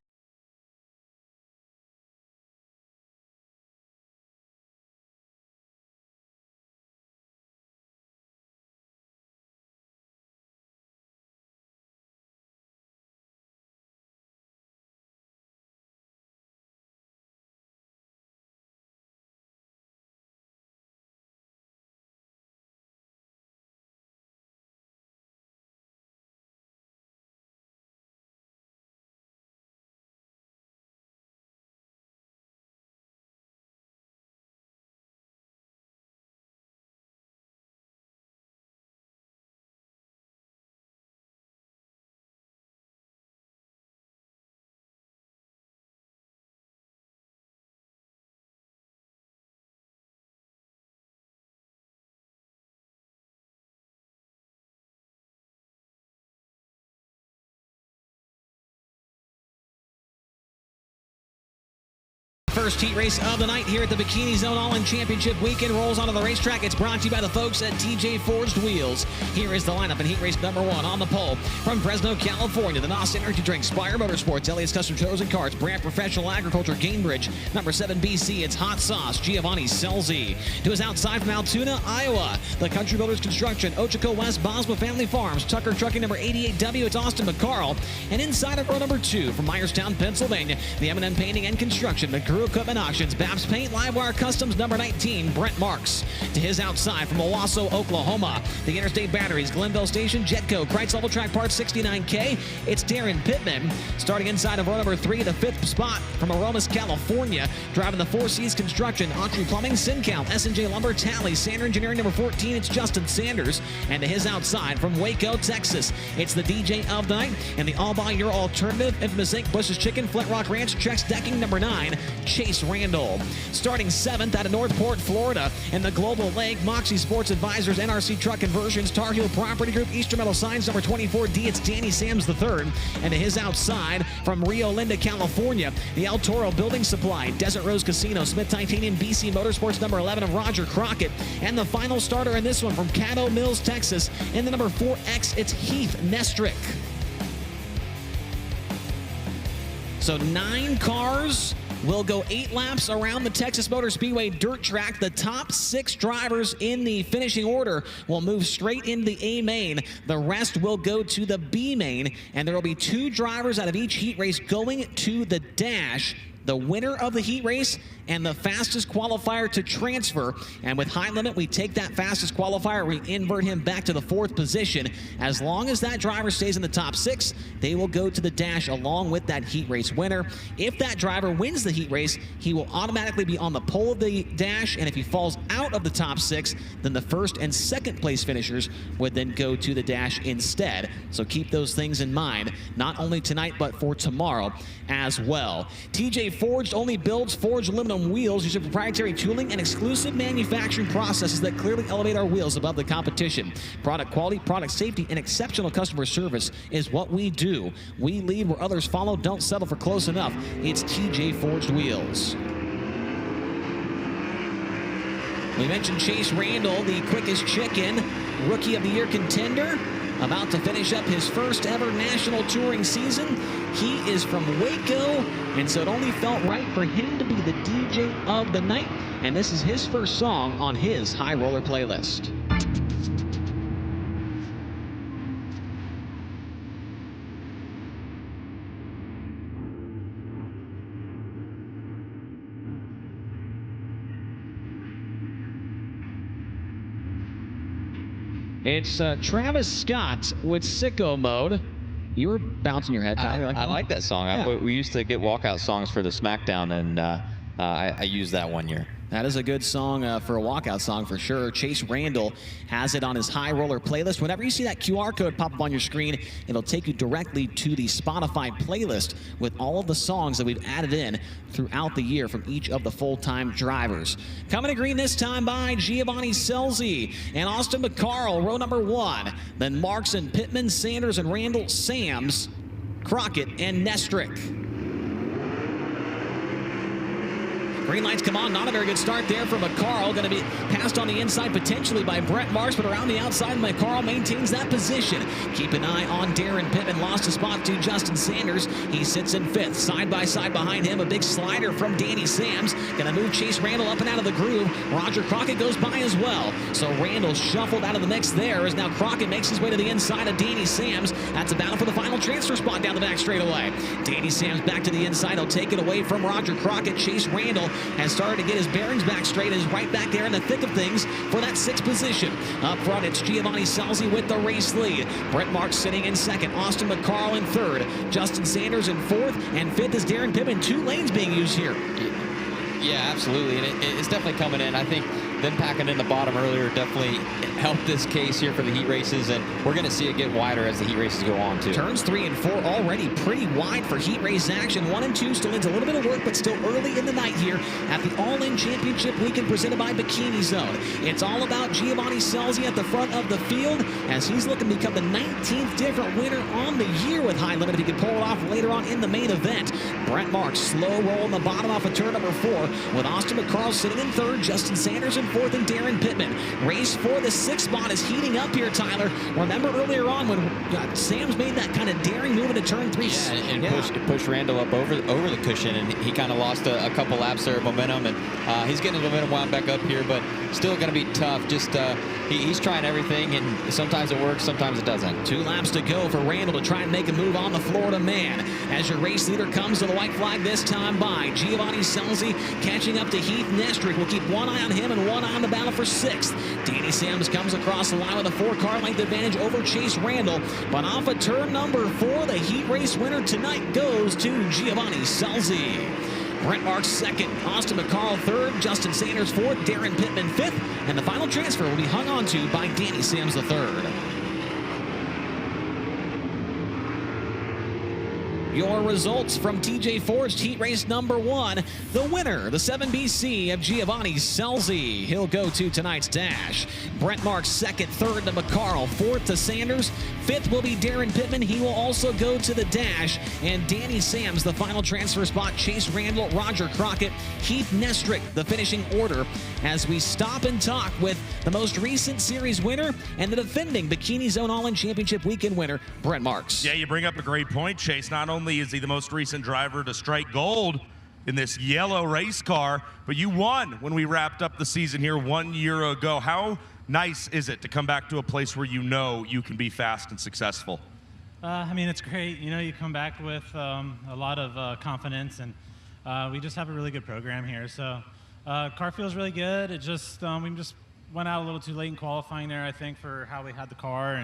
First heat race of the night here at the Bikini Zone All-In Championship weekend rolls onto the racetrack. It's brought to you by the folks at TJ Forged Wheels. Here is the lineup in heat race number 1 on the pole. From Fresno, California, the NOS Energy Drink, Spire Motorsports, Elliott's Custom Tows and Carts, Brand Professional Agriculture, Gainbridge. Number 7 BC, it's Hot Sauce, Giovanni Selzy. To his outside from Altoona, Iowa, the Country Builders Construction, Ochoco West, Bosma Family Farms, Tucker Trucking, number 88W, it's Austin McCarl. And inside of row number 2 from Myerstown, Pennsylvania, the M&M Painting and Construction, McGrew Equipment Auctions, Babs Paint, Livewire Customs, number 19, Brent Marks. To his outside from Owasso, Oklahoma, the Interstate Batteries, Glenville Station, Jetco, Kreitz Level Track Parts 69K, it's Darren Pittman. Starting inside of row number 3, the 5th spot from Aromas, California, driving the Four Seas Construction, Autry Plumbing, SynCal, S&J Lumber, Tally, Sander Engineering, number 14, it's Justin Sanders. And to his outside from Waco, Texas, it's the DJ of the night and the All By Your Alternative, Infamous Inc., Bush's Chicken, Flint Rock Ranch, Trex Decking, number 9, Chase Randall. Starting 7th out of Northport, Florida, and the Global Lake, Moxie Sports Advisors, NRC Truck Conversions, Tar Heel Property Group, Eastern Metal Signs, number 24D, it's Danny Sams III. And to his outside from Rio Linda, California, the El Toro Building Supply, Desert Rose Casino, Smith Titanium, BC Motorsports, number 11 of Roger Crockett. And the final starter in this one from Caddo Mills, Texas, in the number 4X, it's Heath Nestrick. So 9 cars will go 8 laps around the Texas Motor Speedway dirt track. The top 6 drivers in the finishing order will move straight into the A main. The rest will go to the B main, and there will be 2 drivers out of each heat race going to the dash. The winner of the heat race and the fastest qualifier to transfer. And with High Limit, we take that fastest qualifier, we invert him back to the 4th position. As long as that driver stays in the top 6, they will go to the dash along with that heat race winner. If that driver wins the heat race, he will automatically be on the pole of the dash, and if he falls out of the top 6, then the 1st and 2nd place finishers would then go to the dash instead. So keep those things in mind, not only tonight, but for tomorrow as well. TJ Forged only builds forged aluminum wheels using proprietary tooling and exclusive manufacturing processes that clearly elevate our wheels above the competition. Product quality, product safety, and exceptional customer service is what we do. We lead where others follow. Don't settle for close enough. It's TJ Forged Wheels. We mentioned Chase Randall, the quickest chicken, Rookie of the Year contender, about to finish up his first ever national touring season. He is from Waco, and so it only felt right for him to be the DJ of the night, and this is his first song on his High Roller playlist. It's Travis Scott with Sicko Mode. You were bouncing your head, Tyler. I like that song. Yeah. We used to get walkout songs for the SmackDown, and I used that one year. That is a good song for a walkout song for sure. Chase Randall has it on his High Roller playlist. Whenever you see that QR code pop up on your screen, it'll take you directly to the Spotify playlist with all of the songs that we've added in throughout the year from each of the full-time drivers. Coming to green this time by Giovanni Scelzi and Austin McCarl, row number 1. Then Marks and Pittman, Sanders and Randall, Sams, Crockett and Nestrick. Green lights come on. Not a very good start there for McCarl. Going to be passed on the inside potentially by Brent Marks, but around the outside, McCarl maintains that position. Keep an eye on Darren Pittman. Lost a spot to Justin Sanders. He sits in 5th. Side by side behind him, a big slider from Danny Sams. Going to move Chase Randall up and out of the groove. Roger Crockett goes by as well. So Randall shuffled out of the mix there as now Crockett makes his way to the inside of Danny Sams. That's a battle for the final transfer spot down the back straightaway. Danny Sams back to the inside. He'll take it away from Roger Crockett. Chase Randall has started to get his bearings back straight and is right back there in the thick of things for that 6th position. Up front, it's Giovanni Scelzi with the race lead. Brent Marks sitting in 2nd. Austin McCarl in 3rd. Justin Sanders in 4th. And 5th is Darren Pittman. 2 lanes being used here. Yeah, absolutely. And it's definitely coming in. I think them packing in the bottom earlier definitely helped this case here for the heat races, and we're going to see it get wider as the heat races go on, too. Turns 3 and 4 already pretty wide for heat race action. 1 and 2 still needs a little bit of work, but still early in the night here at the All-In Championship Weekend presented by Bikini Zone. It's all about Giovanni Scelzi at the front of the field as he's looking to become the 19th different winner on the year with High Limit if he can pull it off later on in the main event. Brent Marks slow roll in the bottom off of turn number 4 with Austin McCarl sitting in 3rd, Justin Sanders in 4th, and Darren Pittman. Race for the 6th spot is heating up here, Tyler. Remember earlier on when Sam's made that kind of daring move into turn 3. Yeah, and push Randall up over the cushion, and he kind of lost a couple laps there of momentum, and he's getting his momentum wound back up here, but still going to be tough. Just he's trying everything, and sometimes it works, sometimes it doesn't. 2 laps to go for Randall to try and make a move on the Florida man. As your race leader comes to the white flag this time by Giovanni Scelzi, catching up to Heath Nestrick. We'll keep one eye on him and one eye on the battle for 6th. Danny Sams comes across the line with a 4-car length advantage over Chase Randall. But off of turn number 4, the heat race winner tonight goes to Giovanni Scelzi. Brent Marks 2nd, Austin McCarl 3rd, Justin Sanders 4th, Darren Pittman 5th, and the final transfer will be hung on to by Danny Sams III. Your results from TJ Forged Heat Race number 1. The winner, the 7BC of Giovanni Scelzi. He'll go to tonight's dash. Brent Marks 2nd, 3rd to McCarl, 4th to Sanders. 5th will be Darren Pittman. He will also go to the dash. And Danny Sams, the final transfer spot. Chase Randall, Roger Crockett, Heath Nestrick, the finishing order. As we stop and talk with the most recent series winner and the defending Bikini Zone All-In Championship Weekend winner, Brent Marks. Yeah, you bring up a great point, Chase. Not only is he the most recent driver to strike gold in this yellow race car, but you won when we wrapped up the season here 1 year ago. How nice is it to come back to a place where you know you can be fast and successful? I mean, it's great. You know, you come back with a lot of confidence, and we just have a really good program here. So car feels really good. It just we just went out a little too late in qualifying there, I think, for how we had the car,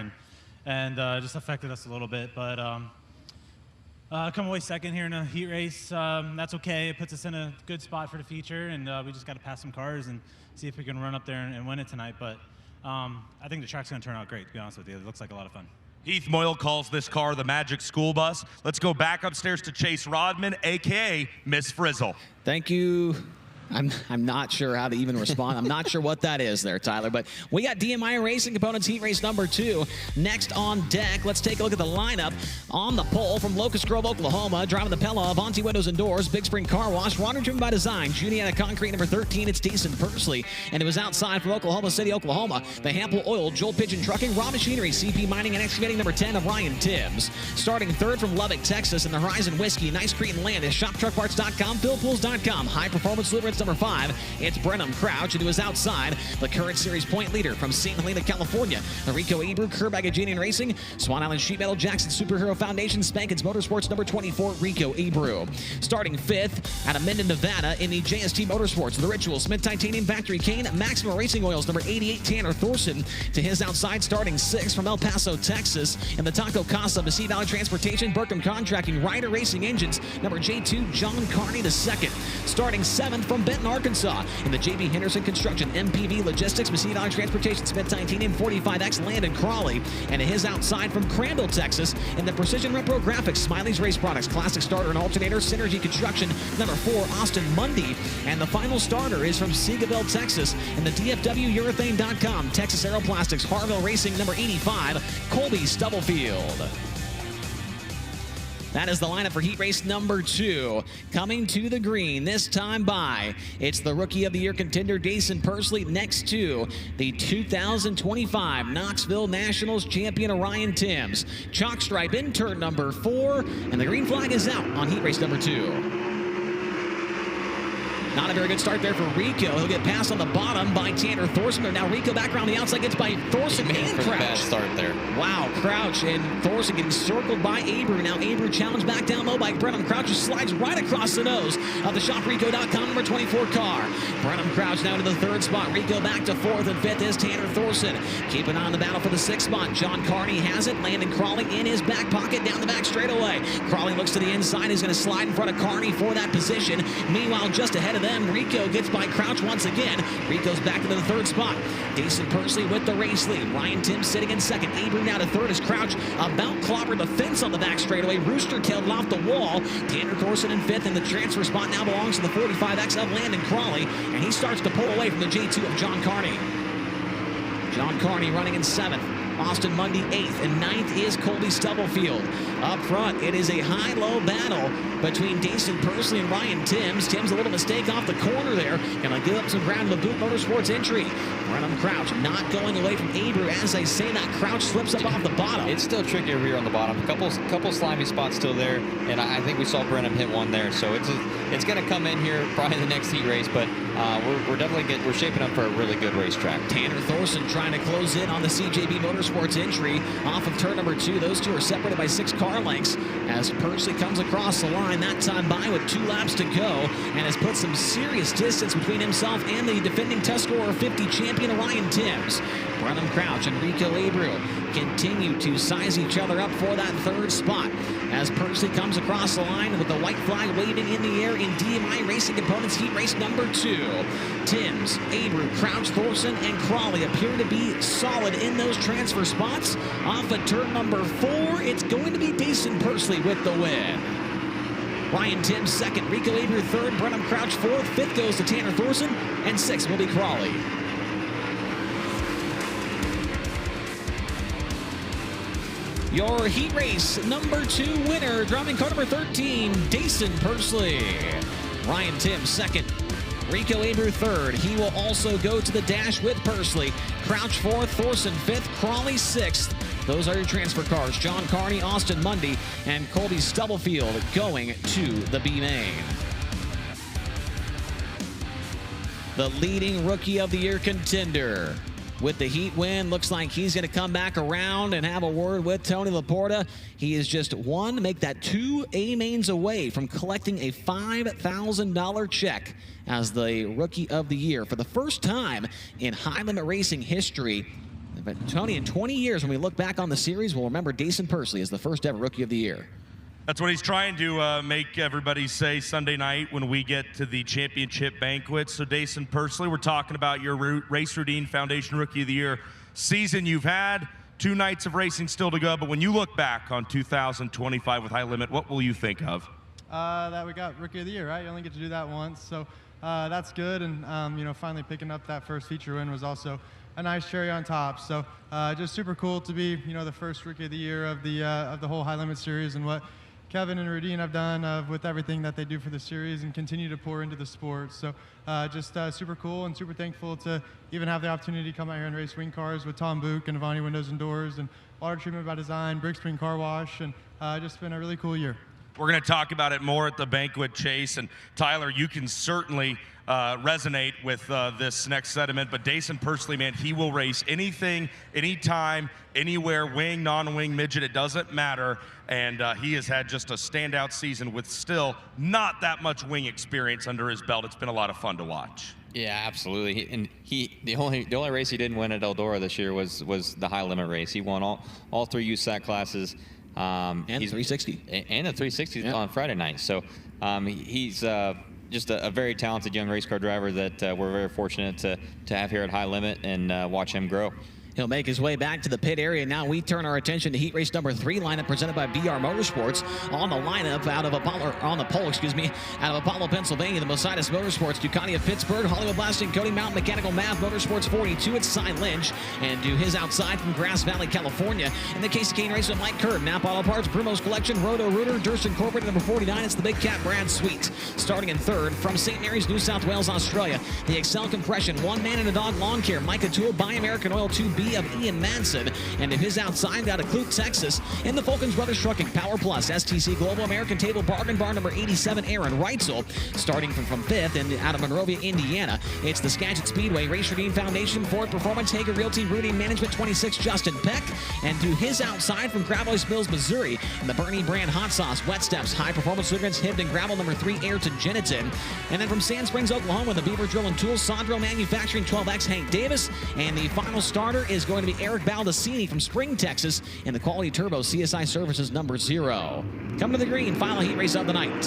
and just affected us a little bit. But come away 2nd here in a heat race. That's okay. It puts us in a good spot for the feature, and we just got to pass some cars and see if we can run up there and win it tonight. But I think the track's going to turn out great, to be honest with you. It looks like a lot of fun. Heath Moyle calls this car the Magic School Bus. Let's go back upstairs to Chase Rodman, a.k.a. Miss Frizzle. Thank you. I'm not sure how to even respond. I'm not sure what that is there, Tyler, but we got DMI Racing Components Heat Race number 2 next on deck. Let's take a look at the lineup. On the pole from Locust Grove, Oklahoma, driving the Pella, Avanti Windows and Doors, Big Spring Car Wash, Water Driven by Design, Juniata Concrete number 13, it's Jason Pursley, and it was outside from Oklahoma City, Oklahoma, the Hample Oil, Joel Pigeon Trucking, Raw Machinery, CP Mining and Excavating number 10 of Ryan Tibbs. Starting 3rd from Lubbock, Texas, in the Horizon Whiskey, Nice Cretan Land is ShopTruckParts.com, PhilPools.com, High Performance Lubricants Sports number 5, it's Brenham Crouch into his outside. The current series point leader from St. Helena, California, the Rico Abreu, Kerr Bagajanian Racing, Swan Island Sheet Metal, Jackson Superhero Foundation, Spankins Motorsports number 24, Rico Abreu. Starting 5th out of Minden, Nevada in the JST Motorsports, the Ritual, Smith Titanium, Factory Cane, Maximum Racing Oils number 88, Tanner Thorson to his outside. Starting 6th from El Paso, Texas in the Taco Casa, Messi Valley Transportation, Burkham Contracting, Ryder Racing Engines number J2, John Carney to 2nd. Starting 7th from Benton, Arkansas in the JB Henderson Construction, MPV Logistics, Messi Valley Transportation, Smith Titanium, 45X, Landon Crawley, and to his outside from Crandall, Texas in the Precision Repro Graphics, Smiley's Race Products, Classic Starter and Alternator, Synergy Construction number 4, Austin Mundy, and the final starter is from Seagoville, Texas in the DFW Urethane.com, Texas Aeroplastics, Harville Racing number 85, Colby Stubblefield. That is the lineup for heat race number 2. Coming to the green this time by, it's the Rookie of the Year contender Dason Pursley next to the 2025 Knoxville Nationals champion Orion Timms. Chalk stripe in turn number 4, and the green flag is out on heat race number 2. Not a very good start there for Rico. He'll get passed on the bottom by Tanner Thorson. But now Rico back around the outside, gets by Thorson and Crouch. Bad start there. Wow, Crouch and Thorson getting circled by Abreu. Now Abreu challenged back down low by Brenham Crouch, who slides right across the nose of the ShopRico.com number 24 car. Brenham Crouch now to the 3rd spot. Rico back to 4th, and 5th is Tanner Thorson. Keeping on the battle for the 6th spot. John Carney has it. Landon Crawley in his back pocket down the back straightaway. Crawley looks to the inside. He's going to slide in front of Carney for that position. Meanwhile, just ahead of them, Rico gets by Crouch once again. Rico's back into the 3rd spot. Dason Pursley with the race lead. Ryan Timms sitting in 2nd. Abreu now to 3rd as Crouch about clobbered the fence on the back straightaway. Rooster tailed off the wall. Tanner Thorson in 5th, and the transfer spot now belongs to the 45X of Landon Crawley, and he starts to pull away from the J2 of John Carney. John Carney running in 7th. Austin Mundy 8th, and 9th is Colby Stubblefield. Up front, it is a high-low battle between Dason Pursley and Ryan Timms. Timms a little mistake off the corner there. Gonna give up some ground to the Boot Motorsports entry. Brenham Crouch not going away from Abreu. As I say that, Crouch slips up off the bottom. It's still tricky over here on the bottom. Couple slimy spots still there, and I think we saw Brenham hit one there. So it's going to come in here probably the next heat race, but we're shaping up for a really good racetrack. Tanner Thorson trying to close in on the CJB Motorsports entry off of turn number 2. Those two are separated by 6 car lengths as Pursley comes across the line that time by with 2 laps to go and has put some serious distance between himself and the defending Tuscarora 50 champion Orion Timms. Brenham Crouch and Rico Abreu continue to size each other up for that 3rd spot as Pursley comes across the line with the white flag waving in the air in DMI Racing Components heat race number 2. Timms, Abreu, Crouch, Thorson, and Crawley appear to be solid in those transfer spots. Off at turn number 4, it's going to be Dason Pursley with the win. Ryan Timms 2nd, Rico Abreu 3rd, Brenham Crouch 4th, 5th goes to Tanner Thorson, and 6th will be Crawley. Your heat race number 2 winner, driving car number 13, Dason Pursley. Ryan Timms 2nd, Rico Abreu 3rd. He will also go to the dash with Pursley. Crouch 4th, Thorson 5th, Crawley 6th. Those are your transfer cars. John Carney, Austin Mundy, and Colby Stubblefield going to the B main. The leading Rookie of the Year contender with the heat win. Looks like he's going to come back around and have a word with Tony Laporta. He is just one, make that 2 A-mains away from collecting a $5,000 check as the Rookie of the Year for the first time in high-limit racing history. But Tony, in 20 years, when we look back on the series, we'll remember Dason Pursley as the first ever Rookie of the Year. That's what he's trying to make everybody say Sunday night when we get to the championship banquet. So Dason Pursley, we're talking about your Race Routine Foundation Rookie of the Year season you've had. 2 nights of racing still to go, but when you look back on 2025 with High Limit, what will you think of? That we got Rookie of the Year, right? You only get to do that once, so that's good. And finally picking up that first feature win was also a nice cherry on top. So just super cool to be, the first Rookie of the Year of the whole High Limit series, and what Kevin and Rudine have done with everything that they do for the series and continue to pour into the sport. So just super cool and super thankful to even have the opportunity to come out here and race wing cars with Tom Book and Avani Windows and Doors and Water Treatment by Design, Brick Spring Car Wash, and just been a really cool year. We're going to talk about it more at the banquet, Chase. And Tyler, you can certainly resonate with this next sentiment, but Dason personally, man, he will race anything, anytime, anywhere, wing, non-wing, midget, it doesn't matter. And he has had just a standout season with still not that much wing experience under his belt. It's been a lot of fun to watch. Yeah, absolutely. The only race he didn't win at Eldora this year was the high limit race. He won all 3 USAC classes. And 360. And the 360 on Friday night. So he's just a very talented young race car driver that we're very fortunate to have here at High Limit and watch him grow. He'll make his way back to the pit area. Now we turn our attention to heat race number 3 lineup presented by BR Motorsports. On the lineup out of Apollo, out of Apollo, Pennsylvania, the Mositis Motorsports, Ducati of Pittsburgh, Hollywood Blasting, Cody Mountain Mechanical Math, Motorsports 42, it's Sai Lynch, and to his outside from Grass Valley, California. In the case of Kane Racer, Mike Curb, Napa Auto Parts, Brumos Collection, Roto Rooter, Durst Incorporated, number 49, it's the Big Cat Brad Sweet. Starting in 3rd from St. Mary's, New South Wales, Australia, the Excel Compression, One Man and a Dog Lawn Care, Micah Tool, Buy American Oil 2B of Ian Madsen. And to his outside out of Clute, Texas, in the Falcons Brothers Trucking, Power Plus, STC Global, American Table, Bargain Bar number 87, Aaron Reitzel. Starting from 5th and out of Monrovia, Indiana, it's the Skagit Speedway, Racer Dean Foundation, Ford Performance, Hager Realty, Rudy Management 26, Justin Peck. And to his outside from Gravois Mills, Missouri, in the Bernie Brand Hot Sauce, Wet Steps, High Performance Lubricants, Hibden Gravel number 3, Ayrton Jeniton. And then from Sand Springs, Oklahoma, the Beaver Drill and Tools, Sondro Manufacturing, 12X, Hank Davis. And the final starter is going to be Eric Baldacini from Spring, Texas, in the Quality Turbo CSI Services number 0. Coming to the green, final heat race of the night.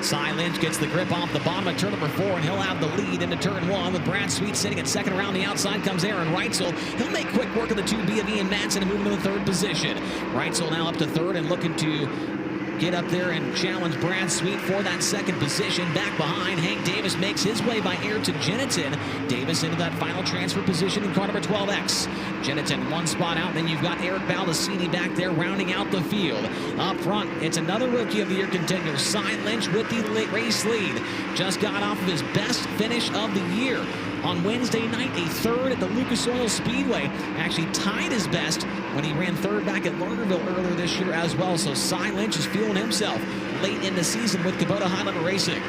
Sai Lynch gets the grip off the bottom of turn number 4, and he'll have the lead into turn 1 with Brad Sweet sitting at 2nd. Around the outside comes Aaron Reitzel. He'll make quick work of the 2B of Ian Madsen and move into the 3rd position. Reitzel now up to 3rd and looking to get up there and challenge Brad Sweet for that 2nd position. Back behind, Hank Davis makes his way by Ayrton Jeniton. Davis into that final transfer position in car number 12X. Jeniton 1 spot out, then you've got Eric Baldacini back there rounding out the field. Up front, it's another Rookie of the Year contender, Sai Lynch with the race lead. Just got off of his best finish of the year. On Wednesday night, a 3rd at the Lucas Oil Speedway. Actually tied his best when he ran 3rd back at Lernerville earlier this year as well. So Sai Lynch is feeling himself late in the season with Kubota High Limit Racing.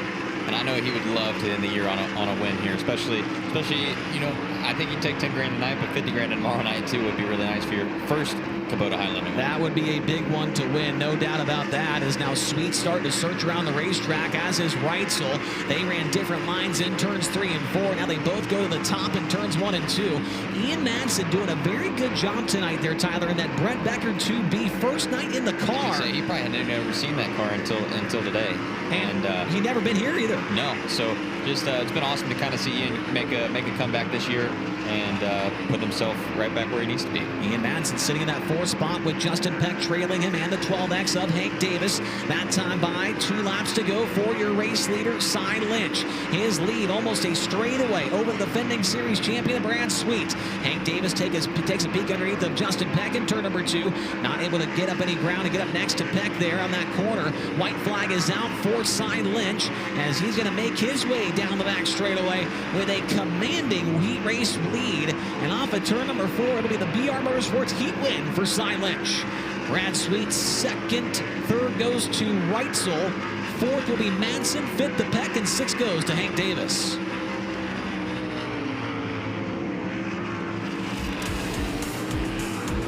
And I know he would love to end the year on a win here, especially, you know, I think you'd take 10 grand tonight, but 50 grand tomorrow night too would be really nice for your first Kubota High Limit. That would be a big one to win, no doubt about that. As now Sweet starting to search around the racetrack, as is Reitzel. They ran different lines in turns 3 and 4. Now they both go to the top in turns 1 and 2. Ian Madsen doing a very good job tonight there, Tyler, in that Brett Becker 2B first night in the car. He probably hadn't ever seen that car until today. And he'd never been here either. No, so just it's been awesome to kind of see Ian make a comeback this year and put himself right back where he needs to be. Ian Madsen sitting in that 4th spot with Justin Peck trailing him and the 12X of Hank Davis. That time by 2 laps to go for your race leader, Sai Lynch. His lead almost a straightaway over the defending series champion, Brad Sweet. Hank Davis takes a peek underneath of Justin Peck in turn number 2. Not able to get up any ground to get up next to Peck there on that corner. White flag is out for Sai Lynch as he's going to make his way down the back straightaway with a commanding heat race lead. And off of turn number 4, it'll be the BR Motorsports heat win for Sai Lynch. Brad Sweet 2nd, 3rd goes to Reitzel, 4th will be Madsen, 5th to Peck, and 6th goes to Hank Davis.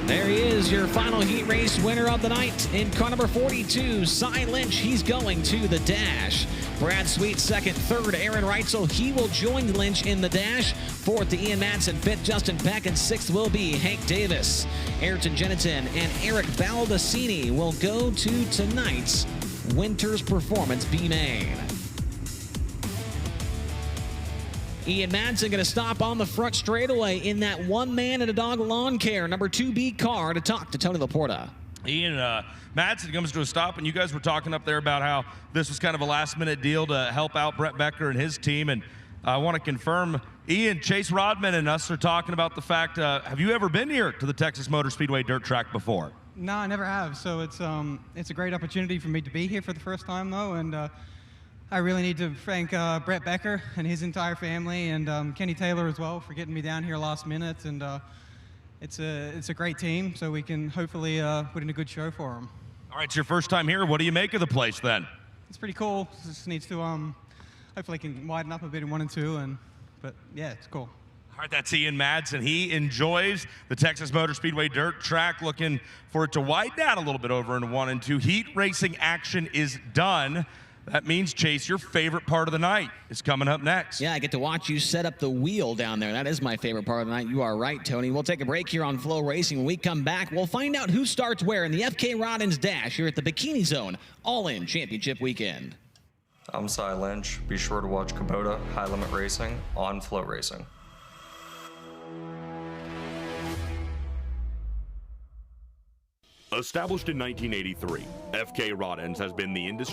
There he is, your final heat race winner of the night in car number 42, Sai Lynch. He's going to the dash. Brad Sweet 2nd, 3rd, Aaron Reitzel. He will join Lynch in the dash. 4th to Ian Madsen, 5th Justin Peck, and 6th will be Hank Davis. Ayrton Jeniton and Eric Baldacini will go to tonight's Winter's Performance B-Main. Ian Madsen going to stop on the front straightaway in that One Man and a Dog Lawn Care number 2B car to talk to Tony Laporta. Ian, Madsen comes to a stop, and you guys were talking up there about how this was kind of a last-minute deal to help out Brett Becker and his team, and I want to confirm, Ian, Chase Rodman and us are talking about the fact, have you ever been here to the Texas Motor Speedway dirt track before? No, I never have, so it's a great opportunity for me to be here for the first time, though, and I really need to thank Brett Becker and his entire family, and Kenny Taylor as well for getting me down here last minute, and it's a great team, so we can hopefully put in a good show for them. All right, it's your first time here. What do you make of the place then? It's pretty cool. Just needs to hopefully can widen up a bit in 1 and 2, but yeah, it's cool. All right, that's Ian Madsen. He enjoys the Texas Motor Speedway dirt track, looking for it to widen out a little bit over into 1 and 2. Heat racing action is done. That means, Chase, your favorite part of the night is coming up next. Yeah, I get to watch you set up the wheel down there. That is my favorite part of the night. You are right, Tony. We'll take a break here on FloRacing. When we come back, we'll find out who starts where in the FK Rod-Ins Dash here at the Bikini Zone All-In Championship Weekend. I'm Sai Lynch. Be sure to watch Kubota High Limit Racing on FloRacing. Established in 1983, FK Rod-Ins has been the industry